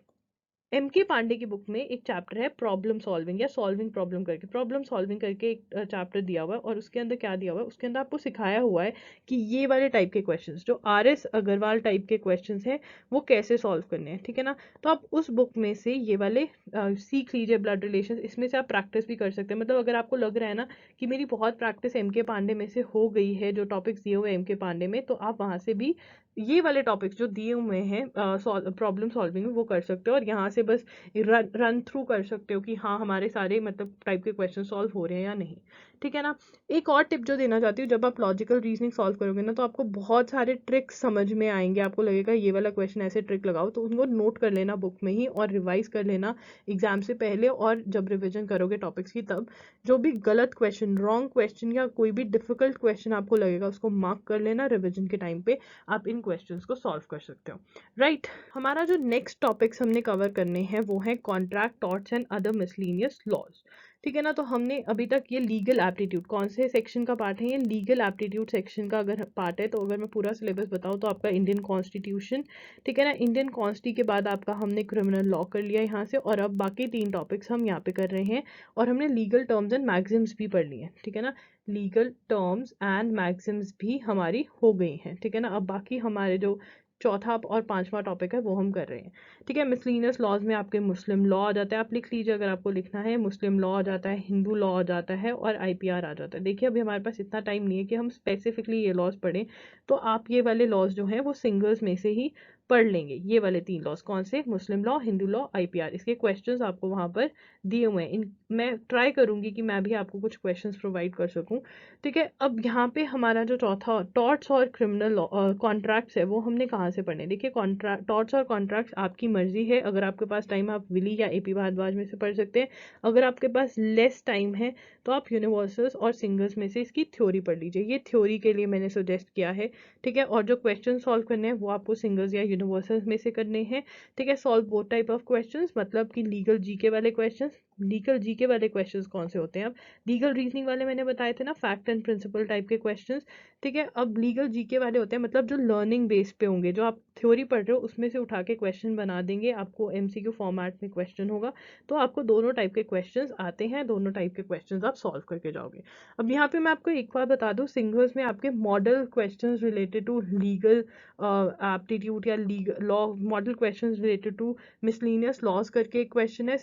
MK पांडे की बुक में एक चैप्टर है प्रॉब्लम सॉल्विंग या सॉल्विंग प्रॉब्लम करके, प्रॉब्लम सॉल्विंग करके एक चैप्टर दिया हुआ है, और उसके अंदर क्या दिया हुआ है? उसके अंदर आपको सिखाया हुआ है कि ये वाले टाइप के क्वेश्चंस, जो RS अग्रवाल टाइप के क्वेश्चंस हैं, वो कैसे सॉल्व करने हैं, ठीक है ना। तो आप उस बुक में से ये वाले सीख लीजिए, ब्लड रिलेशन, इसमें से आप प्रैक्टिस भी कर सकते हैं। मतलब अगर आपको लग रहा है ना कि मेरी बहुत प्रैक्टिस MK पांडे में से हो गई है, जो टॉपिक्स दिए हुए MK पांडे में, तो आप वहाँ से भी ये वाले टॉपिक्स जो दिए हुए हैं प्रॉब्लम सॉल्विंग में, वो कर सकते हो, और यहाँ से बस रन थ्रू कर सकते हो कि हाँ हमारे सारे मतलब टाइप के क्वेश्चन सॉल्व हो रहे हैं या नहीं, ठीक है ना। एक और टिप जो देना चाहती हूँ, जब आप लॉजिकल रीजनिंग सॉल्व करोगे ना तो आपको बहुत सारे ट्रिक्स समझ में आएंगे, आपको लगेगा ये वाला क्वेश्चन ऐसे ट्रिक लगाओ, तो उनको नोट कर लेना बुक में ही और रिवाइज कर लेना एग्जाम से पहले, और जब रिविजन करोगे टॉपिक्स की तब जो भी गलत क्वेश्चन, रॉन्ग क्वेश्चन या कोई भी डिफिकल्ट क्वेश्चन आपको लगेगा उसको मार्क कर लेना, रिविजन के टाइम पे आप इन क्वेश्चंस को सॉल्व कर सकते हो, राइट। हमारा जो नेक्स्ट टॉपिक्स हमने कवर करने हैं वो है contract torts and other miscellaneous laws, ठीक है ना। तो हमने अभी तक ये लीगल एप्टीट्यूड, कौन से सेक्शन का पार्ट है ये, लीगल एप्टीट्यूड सेक्शन का अगर पार्ट है, तो अगर मैं पूरा सिलेबस बताऊँ तो आपका इंडियन कॉन्स्टिट्यूशन, ठीक है ना, इंडियन कॉन्स्टी के बाद आपका हमने क्रिमिनल लॉ कर लिया यहाँ से, और अब बाकी 3 टॉपिक्स हम यहाँ पे कर रहे हैं, और हमने लीगल टर्म्स एंड मैक्सिम्स भी पढ़ लिए, ठीक है ना, लीगल टर्म्स एंड मैक्सिम्स भी हमारी हो गई हैं, ठीक है ना। अब बाकी हमारे जो चौथा और 5वां टॉपिक है वो हम कर रहे हैं, ठीक है। मिसलिनियस लॉज में आपके मुस्लिम लॉ आ जाता है, आप लिख लीजिए अगर आपको लिखना है, मुस्लिम लॉ आ जाता है, हिंदू लॉ आ जाता है, और आईपीआर आ जाता है। देखिए अभी हमारे पास इतना टाइम नहीं है कि हम स्पेसिफिकली ये लॉज पढ़ें, तो आप ये वाले लॉज जो हैं वो सिंगल्स में से ही पढ़ लेंगे, ये वाले 3 लॉज, कौन से, मुस्लिम लॉ, हिंदू लॉ, आईपीआर। इसके क्वेश्चंस आपको वहां पर दिए हुए हैं, मैं ट्राई करूंगी कि मैं भी आपको कुछ क्वेश्चंस प्रोवाइड कर सकूं, ठीक है। अब यहाँ पे हमारा जो चौथा टॉर्ट्स और क्रिमिनल कॉन्ट्रैक्ट्स है वो हमने कहाँ से पढ़ने, देखिए कॉन्ट्रैक्ट, टॉर्ट्स और कॉन्ट्रैक्ट्स आपकी मर्जी है, अगर आपके पास टाइम आप विली या एपी भारद्वाज में से पढ़ सकते हैं, अगर आपके पास लेस टाइम है तो आप यूनिवर्सल्स और सिंगल्स में से इसकी थ्योरी पढ़ लीजिए, ये थ्योरी के लिए मैंने सजेस्ट किया है, ठीक है। और जो क्वेश्चन सॉल्व करने हैं वो आपको सिंगल्स या यूनिवर्सल्स में से करने हैं, ठीक है। Solve both type of questions, मतलब कि लीगल जीके वाले क्वेश्चंस, लीगल जीके वाले क्वेश्चंस कौन से होते हैं, अब लीगल रीजनिंग वाले मैंने बताए थे ना, फैक्ट एंड प्रिंसिपल टाइप के क्वेश्चंस, ठीक है। अब लीगल जीके वाले होते हैं मतलब जो लर्निंग बेस पे होंगे, जो आप थ्योरी पढ़ रहे हो उसमें से उठा के क्वेश्चन बना देंगे, आपको एमसीक्यू फॉर्मेट में क्वेश्चन होगा, तो आपको दोनों टाइप के क्वेश्चंस आते हैं, दोनों टाइप के क्वेश्चंस आप सॉल्व करके जाओगे। अब यहाँ पे मैं आपको एक बार बता दूं, सिंगल्स में आपके model questions related to legal aptitude या legal law, model questions related to miscellaneous laws करके एक क्वेश्चन है,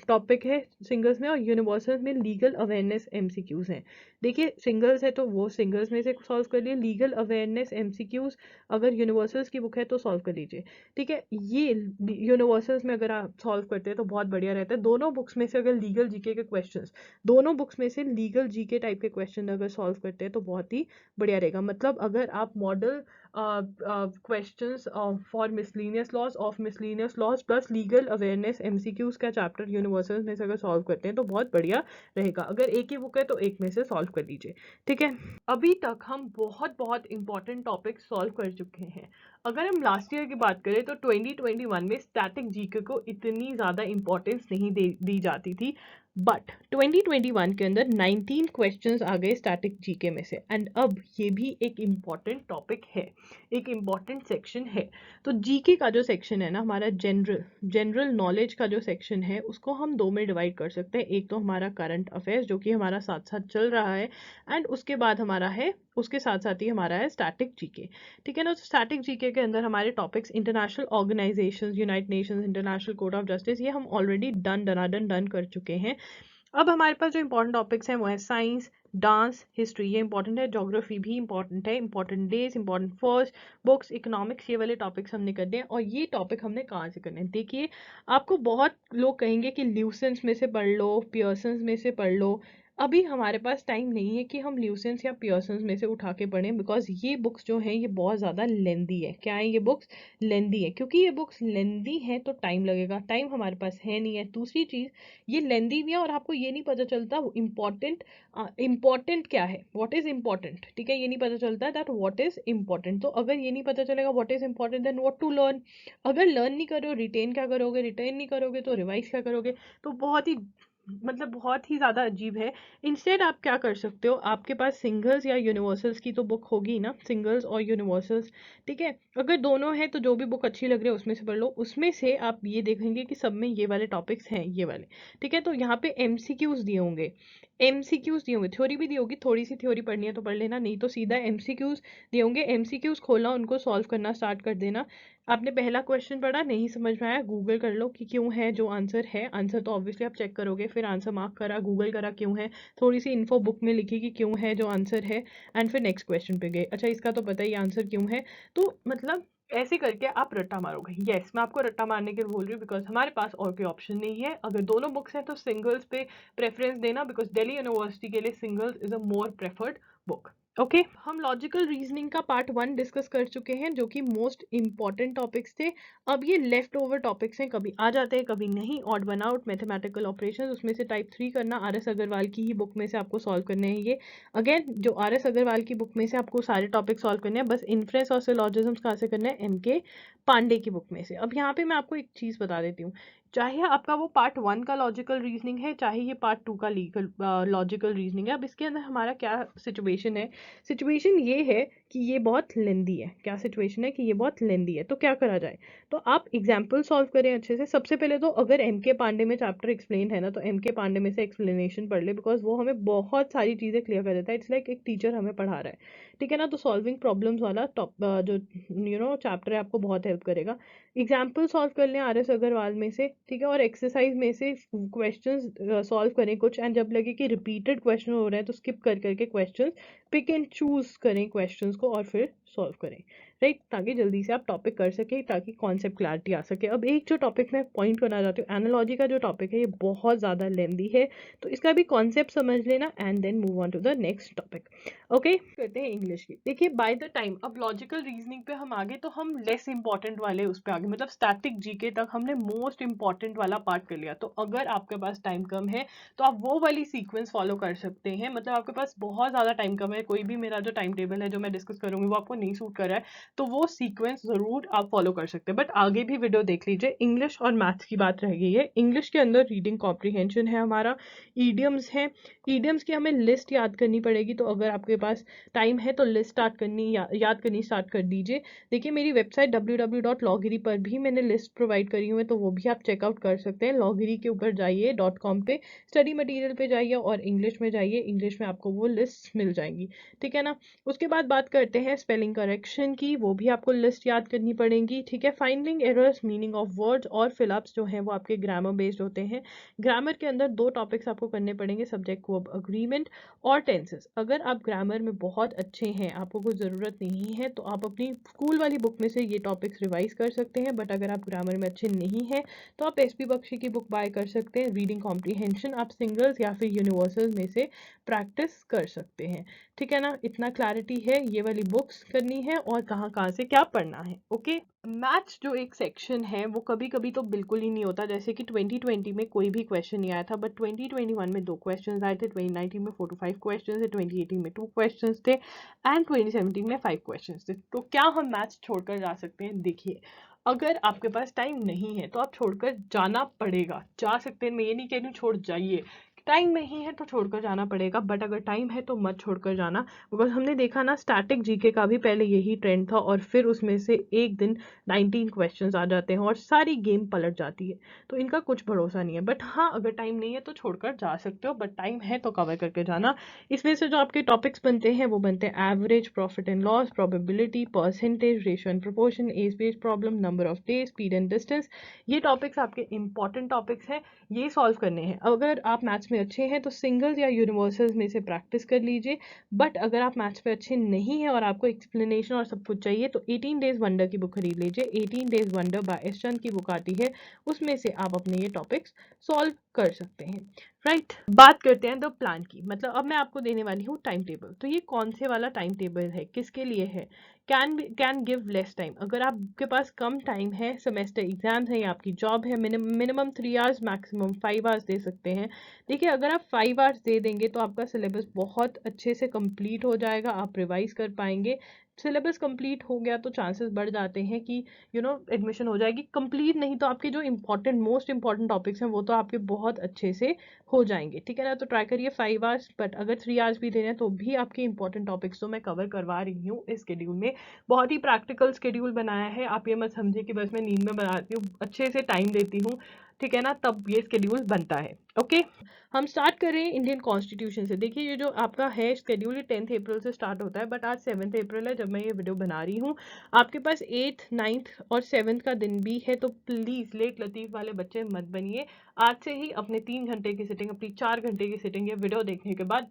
टॉपिक है सिंगल्स में, और यूनिवर्सल्स में लीगल अवेयरनेस एमसीक्यूज हैं। देखिए सिंगल्स है तो वो सिंगल्स में से सॉल्व कर लिए, लीगल अवेयरनेस एमसीक्यूज अगर यूनिवर्सल्स की बुक है तो सॉल्व कर लीजिए, ठीक है। ये यूनिवर्सल्स में अगर आप सॉल्व करते हैं तो बहुत बढ़िया रहता है, दोनों बुक्स में से अगर लीगल जीके के क्वेश्चंस, दोनों बुक्स में से लीगल जीके टाइप के क्वेश्चन अगर सॉल्व करते हैं तो बहुत ही बढ़िया रहेगा। मतलब अगर आप model questions for miscellaneous laws of miscellaneous laws plus legal awareness MCQs का चैप्टर यूनिवर्सल्स में से अगर सॉल्व करते हैं तो बहुत बढ़िया रहेगा, अगर एक ही बुक है तो एक में से सॉल्व कर लीजिए, ठीक है। अभी तक हम बहुत बहुत इंपॉर्टेंट टॉपिक सॉल्व कर चुके हैं। अगर हम लास्ट ईयर की बात करें तो 2021 में स्टैटिक जीके को इतनी ज़्यादा इंपॉर्टेंस नहीं दी जाती थी, बट 2021 के अंदर 19 क्वेश्चंस आ गए स्टैटिक जीके में से, एंड अब ये भी एक इम्पॉर्टेंट टॉपिक है, एक इम्पॉर्टेंट सेक्शन है। तो जीके का जो सेक्शन है ना हमारा, जनरल नॉलेज का जो सेक्शन है उसको हम 2 में डिवाइड कर सकते हैं, एक तो हमारा करंट अफेयर्स जो कि हमारा साथ साथ चल रहा है, एंड उसके बाद हमारा है, उसके साथ साथ ही हमारा है स्टैटिक जीके, ठीक है ना। तो स्टैटिक जीके के अंदर हमारे topics international organisations, United Nations, international court of justice, ये हम ऑलरेडी डन कर चुके हैं। अब हमारे पास जो इंपॉर्टेंट टॉपिक्स हैं वो है साइंस, डांस, हिस्ट्री, ये इंपॉर्टेंट है, ज्योग्राफी भी इंपॉर्टेंट है, important days, important first books, economics, ये वाले टॉपिक्स हमने करने हैं। और ये टॉपिक हमने कहाँ से करने हैं, देखिए आपको बहुत लोग कहेंगे कि ल्यूसेंस में से पढ़ लो, पियर्सन्स में से पढ़ लो, अभी हमारे पास टाइम नहीं है कि हम ल्यूसेंस या पियर्सन्स में से उठा के पढ़ें, बिकॉज ये बुक्स जो हैं ये बहुत ज़्यादा लेंदी है। क्या है ये बुक्स, लेंदी है, क्योंकि ये बुक्स लेंदी है तो टाइम लगेगा, टाइम हमारे पास है नहीं है। दूसरी चीज़, ये लेंदी भी है और आपको ये नहीं पता चलता इम्पॉर्टेंट क्या है, व्हाट इज इम्पॉर्टेंट, ठीक है, ये नहीं पता चलता दैट व्हाट इज इम्पॉर्टेंट। तो अगर ये नहीं पता चलेगा what is important, then what to learn, अगर लर्न नहीं करो रिटेन क्या करोगे, रिटेन नहीं करोगे तो रिवाइज क्या करोगे, तो बहुत ही मतलब बहुत ही ज़्यादा अजीब है। इंस्टेड आप क्या कर सकते हो, आपके पास सिंगल्स या यूनिवर्सल्स की तो बुक होगी ना, सिंगल्स और यूनिवर्सल्स, ठीक है। अगर दोनों है तो जो भी बुक अच्छी लग रही है उसमें से पढ़ लो, उसमें से आप ये देखेंगे कि सब में ये वाले टॉपिक्स हैं, ये वाले, ठीक है। तो यहाँ पे एमसीक्यूज दिए होंगे, एमसीक्यूज दिए होंगे, थ्योरी भी दी होगी, थोड़ी सी थ्योरी पढ़नी है तो पढ़ लेना, नहीं तो सीधा एमसीक्यूज दिए होंगे, एमसीक्यूज खोलना, उनको सॉल्व करना स्टार्ट कर देना। आपने पहला क्वेश्चन पढ़ा, नहीं समझ में आया, गूगल कर लो कि क्यों है, जो आंसर है, आंसर तो ऑब्वियसली आप चेक करोगे, फिर आंसर मार्क करा, गूगल करा क्यों है, थोड़ी सी इन्फो बुक में लिखी कि क्यों है जो आंसर है, एंड फिर नेक्स्ट क्वेश्चन पे गए, अच्छा इसका तो पता ही आंसर क्यों है। तो मतलब ऐसे करके आप रट्टा मारोगे। यस, मैं आपको रट्टा मारने के लिए बोल रही हूँ बिकॉज हमारे पास और कोई ऑप्शन नहीं है। अगर दोनों बुक्स हैं तो सिंगल्स पे प्रेफरेंस देना बिकॉज दिल्ली यूनिवर्सिटी के लिए singles is a more preferred book. Okay, हम लॉजिकल रीजनिंग का पार्ट 1 डिस्कस कर चुके हैं जो कि मोस्ट इंपॉर्टेंट टॉपिक्स थे। अब ये लेफ्ट ओवर टॉपिक्स हैं, कभी आ जाते हैं कभी नहीं। Odd one out, mathematical operation, उसमें से टाइप 3 करना, आर एस अग्रवाल की ही बुक में से आपको सॉल्व करने हैं ये। अगेन जो आर एस अग्रवाल की बुक में से आपको सारे टॉपिक सॉल्व करने हैं, बस इन्फ्रेंस और सिलॉजिज्म्स कहाँ से करना है, एम के पांडे की बुक में से। अब यहाँ पे मैं आपको एक चीज बता देती हूँ, चाहे आपका वो पार्ट 1 का लॉजिकल रीजनिंग है, चाहे ये पार्ट 2 का लीगल लॉजिकल रीजनिंग है, अब इसके अंदर हमारा क्या सिचुएशन है। सिचुएशन ये है कि ये बहुत लेंदी है। क्या सिचुएशन है कि ये बहुत लेंदी है, तो क्या करा जाए, तो आप एग्जाम्पल सॉल्व करें अच्छे से। सबसे पहले तो अगर एम के पांडे में चैप्टर एक्सप्लेन है ना, तो एम के पांडे में से एक्सप्लेनेशन पढ़ ले बिकॉज वो हमें बहुत सारी चीजें क्लियर कर देता है। इट्स लाइक एक टीचर हमें पढ़ा रहा है, ठीक है ना। तो सॉल्विंग प्रॉब्लम्स वाला टॉप जो चैप्टर है आपको बहुत हेल्प करेगा। एग्जाम्पल सॉल्व कर लें आर एस अग्रवाल में से, ठीक है, और एक्सरसाइज में से क्वेश्चंस सॉल्व करें कुछ, एंड जब लगे कि रिपीटेड क्वेश्चन हो रहे हैं तो स्किप कर करके क्वेश्चंस पिक एंड चूज करें क्वेश्चंस को और फिर सॉल्व करें, राइट, ताकि जल्दी से आप टॉपिक कर सके, ताकि कॉन्सेप्ट क्लैरिटी आ सके। अब एक जो टॉपिक मैं पॉइंट करना चाहती हूँ, एनालॉजी का जो टॉपिक है ये बहुत ज़्यादा लेंदी है, तो इसका भी कॉन्सेप्ट समझ लेना and then move on to the next topic. Okay, करते हैं इंग्लिश की। देखिए बाय द टाइम अब लॉजिकल रीजनिंग पे हम आगे, तो हम लेस इंपॉर्टेंट वाले उस पे आगे, मतलब स्टैटिक जीके तक हमने मोस्ट इंपॉर्टेंट वाला पार्ट कर लिया। तो अगर आपके पास टाइम कम है तो आप वो वाली सीक्वेंस फॉलो कर सकते हैं। मतलब आपके पास बहुत ज़्यादा टाइम कम है, कोई भी मेरा जो टाइम टेबल है जो मैं डिस्कस करूंगी वो आपको नहीं सूट कर रहा है, तो वो सीक्वेंस ज़रूर आप फॉलो कर सकते हैं। बट आगे भी वीडियो देख लीजिए। इंग्लिश और मैथ्स की बात रह गई है। इंग्लिश के अंदर रीडिंग कॉम्प्रीहेंशन है हमारा, ईडियम्स है। ईडियम्स की हमें लिस्ट याद करनी पड़ेगी, तो अगर आपके पास टाइम है तो लिस्ट स्टार्ट करनी याद करनी स्टार्ट कर दीजिए। देखिए मेरी वेबसाइट www.logiri पर भी मैंने लिस्ट प्रोवाइड करी हुई है, तो वो भी आप चेकआउट कर सकते हैं। लॉगरी के ऊपर जाइए .com पे, स्टडी मटेरियल पे जाइए और इंग्लिश में जाइए, इंग्लिश में आपको वो लिस्ट मिल जाएंगी, ठीक है ना। उसके बाद बात करते हैं स्पेलिंग करेक्शन की, वो भी आपको लिस्ट याद करनी पड़ेगी, ठीक है। Finding errors, meaning of words और फिलअप्स जो हैं वो आपके ग्रामर बेस्ड होते हैं। ग्रामर के अंदर 2 टॉपिक्स आपको करने पड़ेंगे, सब्जेक्ट वर्ब अग्रीमेंट और टेंसेस। अगर आप ग्रामर में बहुत अच्छे हैं, आपको कोई ज़रूरत नहीं है, तो आप अपनी स्कूल वाली बुक में से ये टॉपिक्स रिवाइज कर सकते हैं। बट अगर आप ग्रामर में अच्छे नहीं हैं तो आप एस पी बख्शी की बुक बाय कर सकते हैं। रीडिंग कॉम्प्रीहेंशन आप सिंगल्स या फिर यूनिवर्सल में से प्रैक्टिस कर सकते हैं, ठीक है ना। इतना क्लैरिटी है, ये वाली बुक्स करनी है और कहाँ कहाँ से क्या पढ़ना है। ओके, मैथ्स जो एक सेक्शन है वो कभी कभी तो बिल्कुल ही नहीं होता, जैसे कि 2020 में कोई भी क्वेश्चन नहीं आया था, बट 2021 में 2 क्वेश्चन आए थे, 2019 में 4 to 5 क्वेश्चन थे, 2018 में 2 क्वेश्चन थे एंड 2017 में 5 क्वेश्चन थे। तो क्या हम मैथ्स छोड़कर जा सकते हैं? देखिए अगर आपके पास टाइम नहीं है तो आप छोड़कर जाना पड़ेगा, जा सकते हैं, मैं ये नहीं कह रही हूँ छोड़ जाइए, टाइम नहीं है तो छोड़कर जाना पड़ेगा, बट अगर टाइम है तो मत छोड़कर जाना। बिकॉज हमने देखा ना स्टैटिक जीके का भी पहले यही ट्रेंड था और फिर उसमें से एक दिन 19 क्वेश्चंस आ जाते हैं और सारी गेम पलट जाती है, तो इनका कुछ भरोसा नहीं है। बट हाँ अगर टाइम नहीं है तो छोड़कर जा सकते हो, बट टाइम है तो कवर करके जाना। इसमें से जो आपके टॉपिक्स बनते हैं वो बनते हैं average, profit and loss, probability, percentage, ratio and proportion, age based problem, number of days, speed and distance. ये टॉपिक्स आपके इंपॉर्टेंट टॉपिक्स हैं, ये सॉल्व करने हैं। अगर आप मैथ्स में अच्छे हैं तो सिंगल्स या यूनिवर्सल्स में से प्रैक्टिस कर लीजिए, बट अगर आप मैथ्स पे अच्छे नहीं हैं और आपको एक्सप्लेनेशन और सब कुछ चाहिए तो 18 डेज वंडर की बुक खरीद लीजिए। 18 डेज वंडर बाय एस चंद की बुक आती है, उसमें से आप अपने ये टॉपिक्स सॉल्व कर सकते हैं, राइट। बात करते हैं द प्लान की, मतलब अब मैं आपको देने वाली हूँ टाइम टेबल। तो ये कौन से वाला टाइम टेबल है, किसके लिए है? Can give less time. अगर आपके पास कम टाइम है, सेमेस्टर एग्जाम्स है या आपकी जॉब है, मिनिमम 3 आवर्स, मैक्सिमम 5 आवर्स दे सकते हैं। देखिए अगर आप 5 आवर्स दे देंगे तो आपका सिलेबस बहुत अच्छे से कंप्लीट हो जाएगा, आप रिवाइज कर पाएंगे। सिलेबस कंप्लीट हो गया तो चांसेस बढ़ जाते हैं कि एडमिशन हो जाएगी। कंप्लीट नहीं तो आपके जो इंपॉर्टेंट मोस्ट इंपॉर्टेंट टॉपिक्स हैं वो तो आपके बहुत अच्छे से हो जाएंगे, ठीक है ना। तो ट्राई करिए 5 आवर्स, बट अगर 3 आवर्स भी दे रहे हैं तो भी आपके इंपॉर्टेंट टॉपिक्स तो मैं कवर करवा रही हूँ इस शेड्यूल में। बहुत ही प्रैक्टिकल शेड्यूल बनाया है, आप ये मत समझिए कि बस मैं नींद में बनाती हूँ, अच्छे से टाइम देती हूँ, ठीक है ना, तब ये शेड्यूल बनता है। ओके, हम स्टार्ट करें इंडियन कॉन्स्टिट्यूशन से। देखिए ये जो आपका है शेड्यूल ये 10th अप्रैल से स्टार्ट होता है, बट आज 7th अप्रैल है जब मैं ये वीडियो बना रही हूँ। आपके पास 8th, 9th और 7th का दिन भी है, तो प्लीज़ लेट लतीफ़ वाले बच्चे मत बनिए। आज से ही अपने 3 घंटे की सिटिंग, अपनी 4 घंटे की सिटिंग ये वीडियो देखने के बाद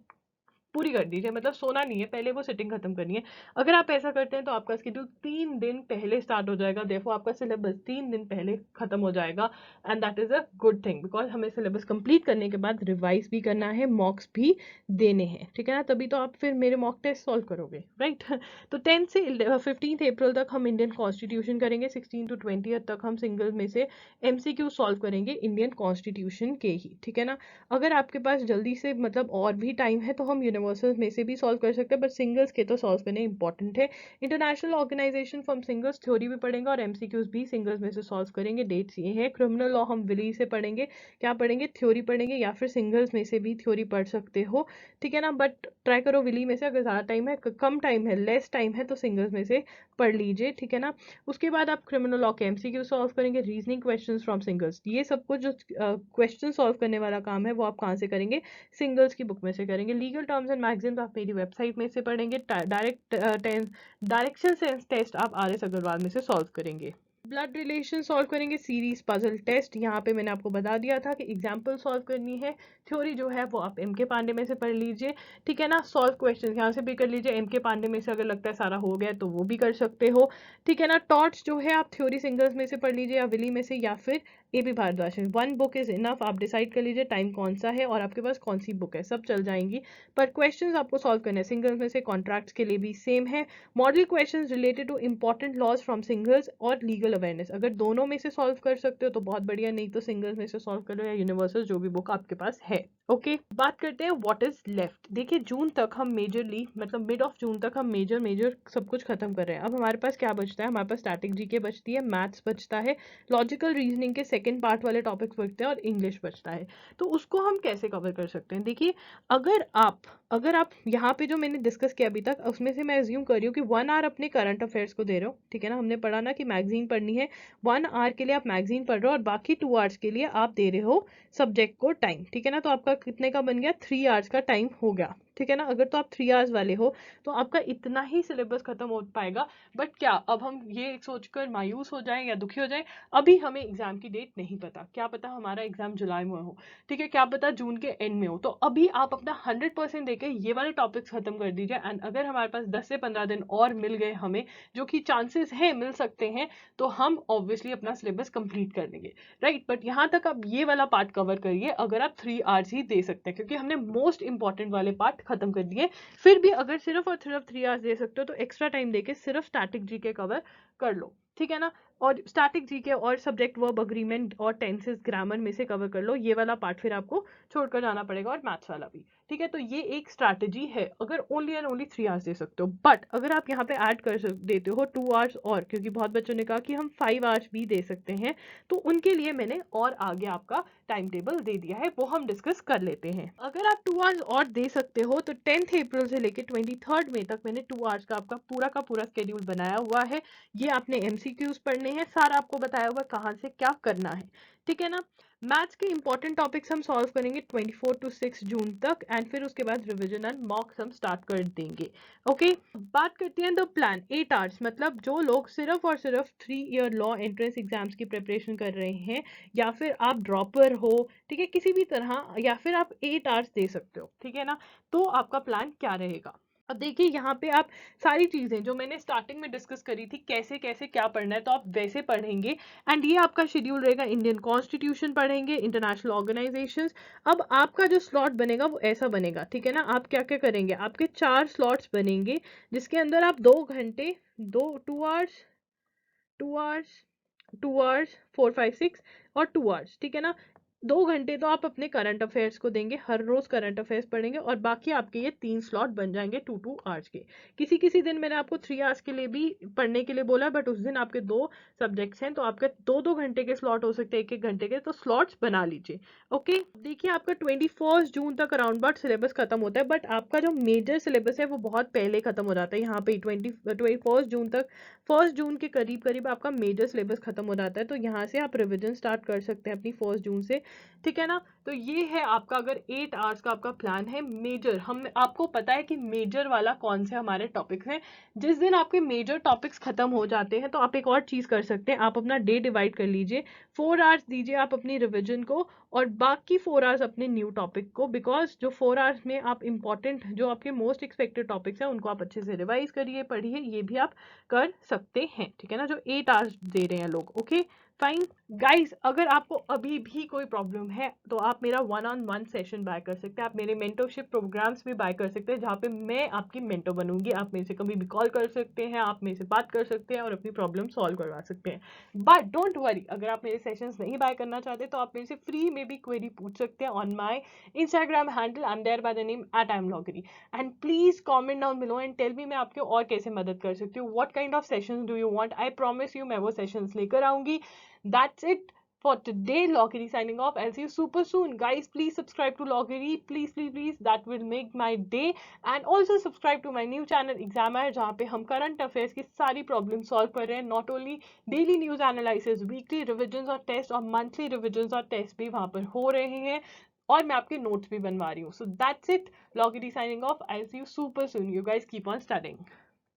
पूरी कर दीजिए, मतलब सोना नहीं है, पहले वो सिटिंग खत्म करनी है। अगर आप ऐसा करते हैं तो आपका स्केड्यूल 3 दिन पहले स्टार्ट हो जाएगा, देखो आपका सिलेबस 3 दिन पहले खत्म हो जाएगा। And that is a good thing, because हमें सिलेबस कंप्लीट करने के बाद रिवाइज भी करना है, मॉक्स भी देने हैं, ठीक है ना, तभी तो आप फिर मेरे मॉक टेस्ट सॉल्व करोगे, राइट। तो 10 से 15 अप्रैल तक हम इंडियन कॉन्स्टिट्यूशन करेंगे, 16 to 20 तक हम सिंगल में से MCQ सॉल्व करेंगे इंडियन कॉन्स्टिट्यूशन के ही, ठीक है ना। अगर आपके पास जल्दी से मतलब और भी टाइम है तो हम यूनिवर्सल में से भी सॉल्व कर सकते हैं, बट सिंगल्स के तो सॉल्व करने इंपॉर्टेंट है। International organization form singles theory भी पढ़ेंगे और MCQs भी सिंगल्स में से सॉल्व करेंगे। डेट्स ये है, क्रिमिनल लॉ हम विली से पढ़ेंगे, क्या पढ़ेंगे, थ्योरी पढ़ेंगे, या फिर सिंगल्स में से भी थ्योरी पढ़ सकते हो, ठीक है ना। बट ट्राई करो विली में से, अगर ज़्यादा टाइम है, कम टाइम है, लेस टाइम है, तो सिंगल्स में से पढ़ लीजिए, ठीक है ना। उसके बाद आप क्रिमिनल लॉ के MCQ सॉल्व करेंगे, रीजनिंग क्वेश्चंस फ्रॉम सिंगल्स, ये सब कुछ जो क्वेश्चन सॉल्व करने वाला काम है वो आप कहाँ से करेंगे, सिंगल्स की बुक में से करेंगे। लीगल टर्म्स एंड मैगजीन्स आप मेरी वेबसाइट में से पढ़ेंगे। डायरेक्शन सेंस टेस्ट आप RS अग्रवाल में से सॉल्व करेंगे। ब्लड रिलेशन सॉल्व करेंगे, सीरीज पजल टेस्ट, यहाँ पे मैंने आपको बता दिया था कि एग्जाम्पल सॉल्व करनी है। थ्योरी जो है वो आप MK पांडे में से पढ़ लीजिए, ठीक है ना। सॉल्व क्वेश्चन यहाँ से भी कर लीजिए, MK पांडे में से अगर लगता है सारा हो गया तो वो भी कर सकते हो, ठीक है ना। टॉर्च जो है आप थ्योरी सिंगल्स में से पढ़ लीजिए, या विली में से, या फिर AB भारद्वाज में। 1 बुक इज इनफ, आप डिसाइड कर लीजिए टाइम कौन सा है और आपके पास कौन सी बुक है, सब चल जाएंगी। पर क्वेश्चंस आपको सॉल्व करने हैं सिंगल्स में से। कॉन्ट्रैक्ट्स के लिए भी सेम है, model questions related to important laws from singles और लीगल अवेयरनेस, अगर दोनों में से सॉल्व कर सकते हो तो बहुत बढ़िया, नहीं तो सिंगल्स में से सॉल्व कर लो या यूनिवर्सल जो भी बुक आपके पास है। ओके, बात करते हैं व्हाट इज लेफ्ट। देखिए जून तक हम मेजरली, मतलब मिड ऑफ जून तक हम मेजर सब कुछ खत्म कर रहे हैं। अब हमारे पास क्या बचता है, हमारे पास स्टैटिक जीके बचती है, मैथ्स बचता है, लॉजिकल रीजनिंग के सेकंड पार्ट वाले टॉपिक्स बचते हैं और इंग्लिश बचता है। तो उसको हम कैसे कवर कर सकते हैं, देखिए अगर आप यहाँ पे जो मैंने डिस्कस किया अभी तक उसमें से मैं एज्यूम कर रही हूँ कि 1 आवर अपने करंट अफेयर्स को दे रहे हो, ठीक है ना। हमने पढ़ा ना कि मैगजीन पढ़नी है, 1 आवर के लिए आप मैगजीन पढ़ रहे हो और बाकी 2 आवर्स के लिए आप दे रहे हो सब्जेक्ट को टाइम, ठीक है ना। तो आपका कितने का बन गया, 3 आवर्स का टाइम हो गया, ठीक है ना। अगर तो आप 3 आवर्स वाले हो तो आपका इतना ही सिलेबस खत्म हो पाएगा। बट क्या अब हम ये सोचकर मायूस हो जाएं या दुखी हो जाएं, अभी हमें एग्जाम की डेट नहीं पता, क्या पता हमारा एग्जाम जुलाई में हो, ठीक है, क्या पता जून के एंड में हो। तो अभी आप अपना 100% देके ये वाले टॉपिक्स खत्म कर दीजिए। एंड अगर हमारे पास 10 से 15 दिन और मिल गए हमें, जो कि चांसेस है मिल सकते हैं, तो हम ऑब्वियसली अपना सिलेबस कंप्लीट कर लेंगे, राइट। बट यहाँ तक आप ये वाला पार्ट कवर करिए अगर आप 3 आवर्स ही दे सकते हैं, क्योंकि हमने मोस्ट इंपॉर्टेंट वाले पार्ट खत्म कर दिए। फिर भी अगर सिर्फ और सिर्फ 3 आवर्स दे सकते हो तो एक्स्ट्रा टाइम देके सिर्फ स्टैटिक जीके कवर कर लो, ठीक है ना। और स्टैटिक जीके और सब्जेक्ट वर्ब अग्रीमेंट और टेंसेस ग्रामर में से कवर कर लो, ये वाला पार्ट फिर आपको छोड़कर जाना पड़ेगा, और मैथ्स वाला भी, ठीक है। तो ये एक स्ट्रैटेजी है अगर ओनली एंड ओनली 3 आवर्स दे सकते हो। बट अगर आप यहाँ पे ऐड कर देते हो 2 आवर्स और, क्योंकि बहुत बच्चों ने कहा कि हम 5 आवर्स भी दे सकते हैं, तो उनके लिए मैंने और आगे आपका टाइम टेबल दे दिया है, वो हम डिस्कस कर लेते हैं। अगर आप 2 आवर्स और दे सकते हो तो 10th अप्रैल से लेकर 23 मई तक मैंने 2 आवर्स का आपका पूरा स्केड्यूल बनाया हुआ है। ये आपने MCQs पढ़ने हैं, सारा आपको बताया हुआ कहाँ से क्या करना है, ठीक है ना। मैथ्स के इंपॉर्टेंट टॉपिक्स हम सॉल्व करेंगे 24 to 6 जून तक, एंड फिर उसके बाद रिवीजन एंड मॉक्स हम स्टार्ट कर देंगे। ओके, बात करते हैं द प्लान 8 आवर्स, मतलब जो लोग सिर्फ और सिर्फ 3 ईयर लॉ एंट्रेंस एग्जाम्स की प्रिपरेशन कर रहे हैं, या फिर आप ड्रॉपर हो, ठीक है, किसी भी तरह, या फिर आप 8 आवर्स दे सकते हो, ठीक है ना। तो आपका प्लान क्या रहेगा, अब देखिए यहाँ पे आप सारी चीज़ें जो मैंने स्टार्टिंग में डिस्कस करी थी, कैसे कैसे क्या पढ़ना है, तो आप वैसे पढ़ेंगे। एंड ये आपका शेड्यूल रहेगा, इंडियन कॉन्स्टिट्यूशन पढ़ेंगे, इंटरनेशनल ऑर्गेनाइजेशंस। अब आपका जो स्लॉट बनेगा वो ऐसा बनेगा, ठीक है ना। आप क्या क्या करेंगे, आपके 4 स्लॉट्स बनेंगे जिसके अंदर आप 2 घंटे, 2 आवर्स, 2 आवर्स, 2 आवर्स, 4, 5, 6 और 2 आवर्स, ठीक है ना। 2 घंटे तो आप अपने करंट अफेयर्स को देंगे, हर रोज करंट अफेयर्स पढ़ेंगे, और बाकी आपके ये 3 स्लॉट बन जाएंगे 2 2 आवर्स के। किसी किसी दिन मैंने आपको 3 आवर्स के लिए भी पढ़ने के लिए बोला, बट उस दिन आपके 2 सब्जेक्ट्स हैं तो आपके 2 2 घंटे के स्लॉट हो सकते हैं, 1 1 घंटे के, तो स्लॉट्स बना लीजिए। ओके, देखिए आपका 21 जून तक अराउंड बट सिलेबस खत्म होता है, बट आपका जो मेजर सिलेबस है वो बहुत पहले खत्म हो जाता है। यहाँ पे 21 जून तक 1 जून के करीब करीब आपका मेजर सिलेबस खत्म हो जाता है, तो यहाँ से आप रिविजन स्टार्ट कर सकते हैं अपनी 1 जून से, ठीक है ना। तो ये है आपका अगर 8 आवर्स का आपका प्लान है मेजर, हम आपको पता है कि मेजर वाला कौन से हमारे टॉपिक्स हैं। जिस दिन आपके मेजर टॉपिक्स खत्म हो जाते हैं तो आप एक और चीज़ कर सकते हैं, आप अपना डे डिवाइड कर लीजिए, 4 आवर्स दीजिए आप अपनी रिविजन को और बाकी 4 आवर्स अपने न्यू टॉपिक को, बिकॉज जो 4 आवर्स में आप इंपॉर्टेंट जो आपके मोस्ट एक्सपेक्टेड टॉपिक्स हैं उनको आप अच्छे से रिवाइज करिए, पढ़िए, ये भी आप कर सकते हैं, ठीक है ना, जो 8 आवर्स दे रहे हैं लोग। ओके फाइन गाइस, अगर आपको अभी भी कोई प्रॉब्लम है तो आप मेरा 1-on-1 सेशन बाय कर सकते हैं, आप मेरे मेंटरशिप प्रोग्राम्स भी बाय कर सकते हैं जहाँ पे मैं आपकी मेंटर बनूंगी। आप मेरे से कभी भी कॉल कर सकते हैं, आप मेरे से बात कर सकते हैं और अपनी प्रॉब्लम सॉल्व करवा सकते हैं। बट डोंट वरी, अगर आप मेरे सेशंस नहीं बाय करना चाहते तो आप मेरे से फ्री में भी क्वेरी पूछ सकते हैं on my Instagram handle, I am there by the name @imloggery। And please comment down below and tell me मैं आपके और कैसे मदद कर सकती हूँ, what kind of sessions do you want. I promise you मैं वो सेशंस लेकर आऊंगी। That's it for today. Loggery signing off. I'll see you super soon. Guys, please subscribe to Loggery. Please, please, please. That will make my day. And also subscribe to my new channel Examiner जहाँ पे हम current affairs की सारी problem solve कर रहे हैं। Not only daily news analysis, weekly revisions और test और monthly revisions और test भी वहाँ पर हो रहे हैं और मैं आपके notes भी बनवा रही हूँ। So that's it. Loggery signing off. I'll see you super soon. You guys keep on studying.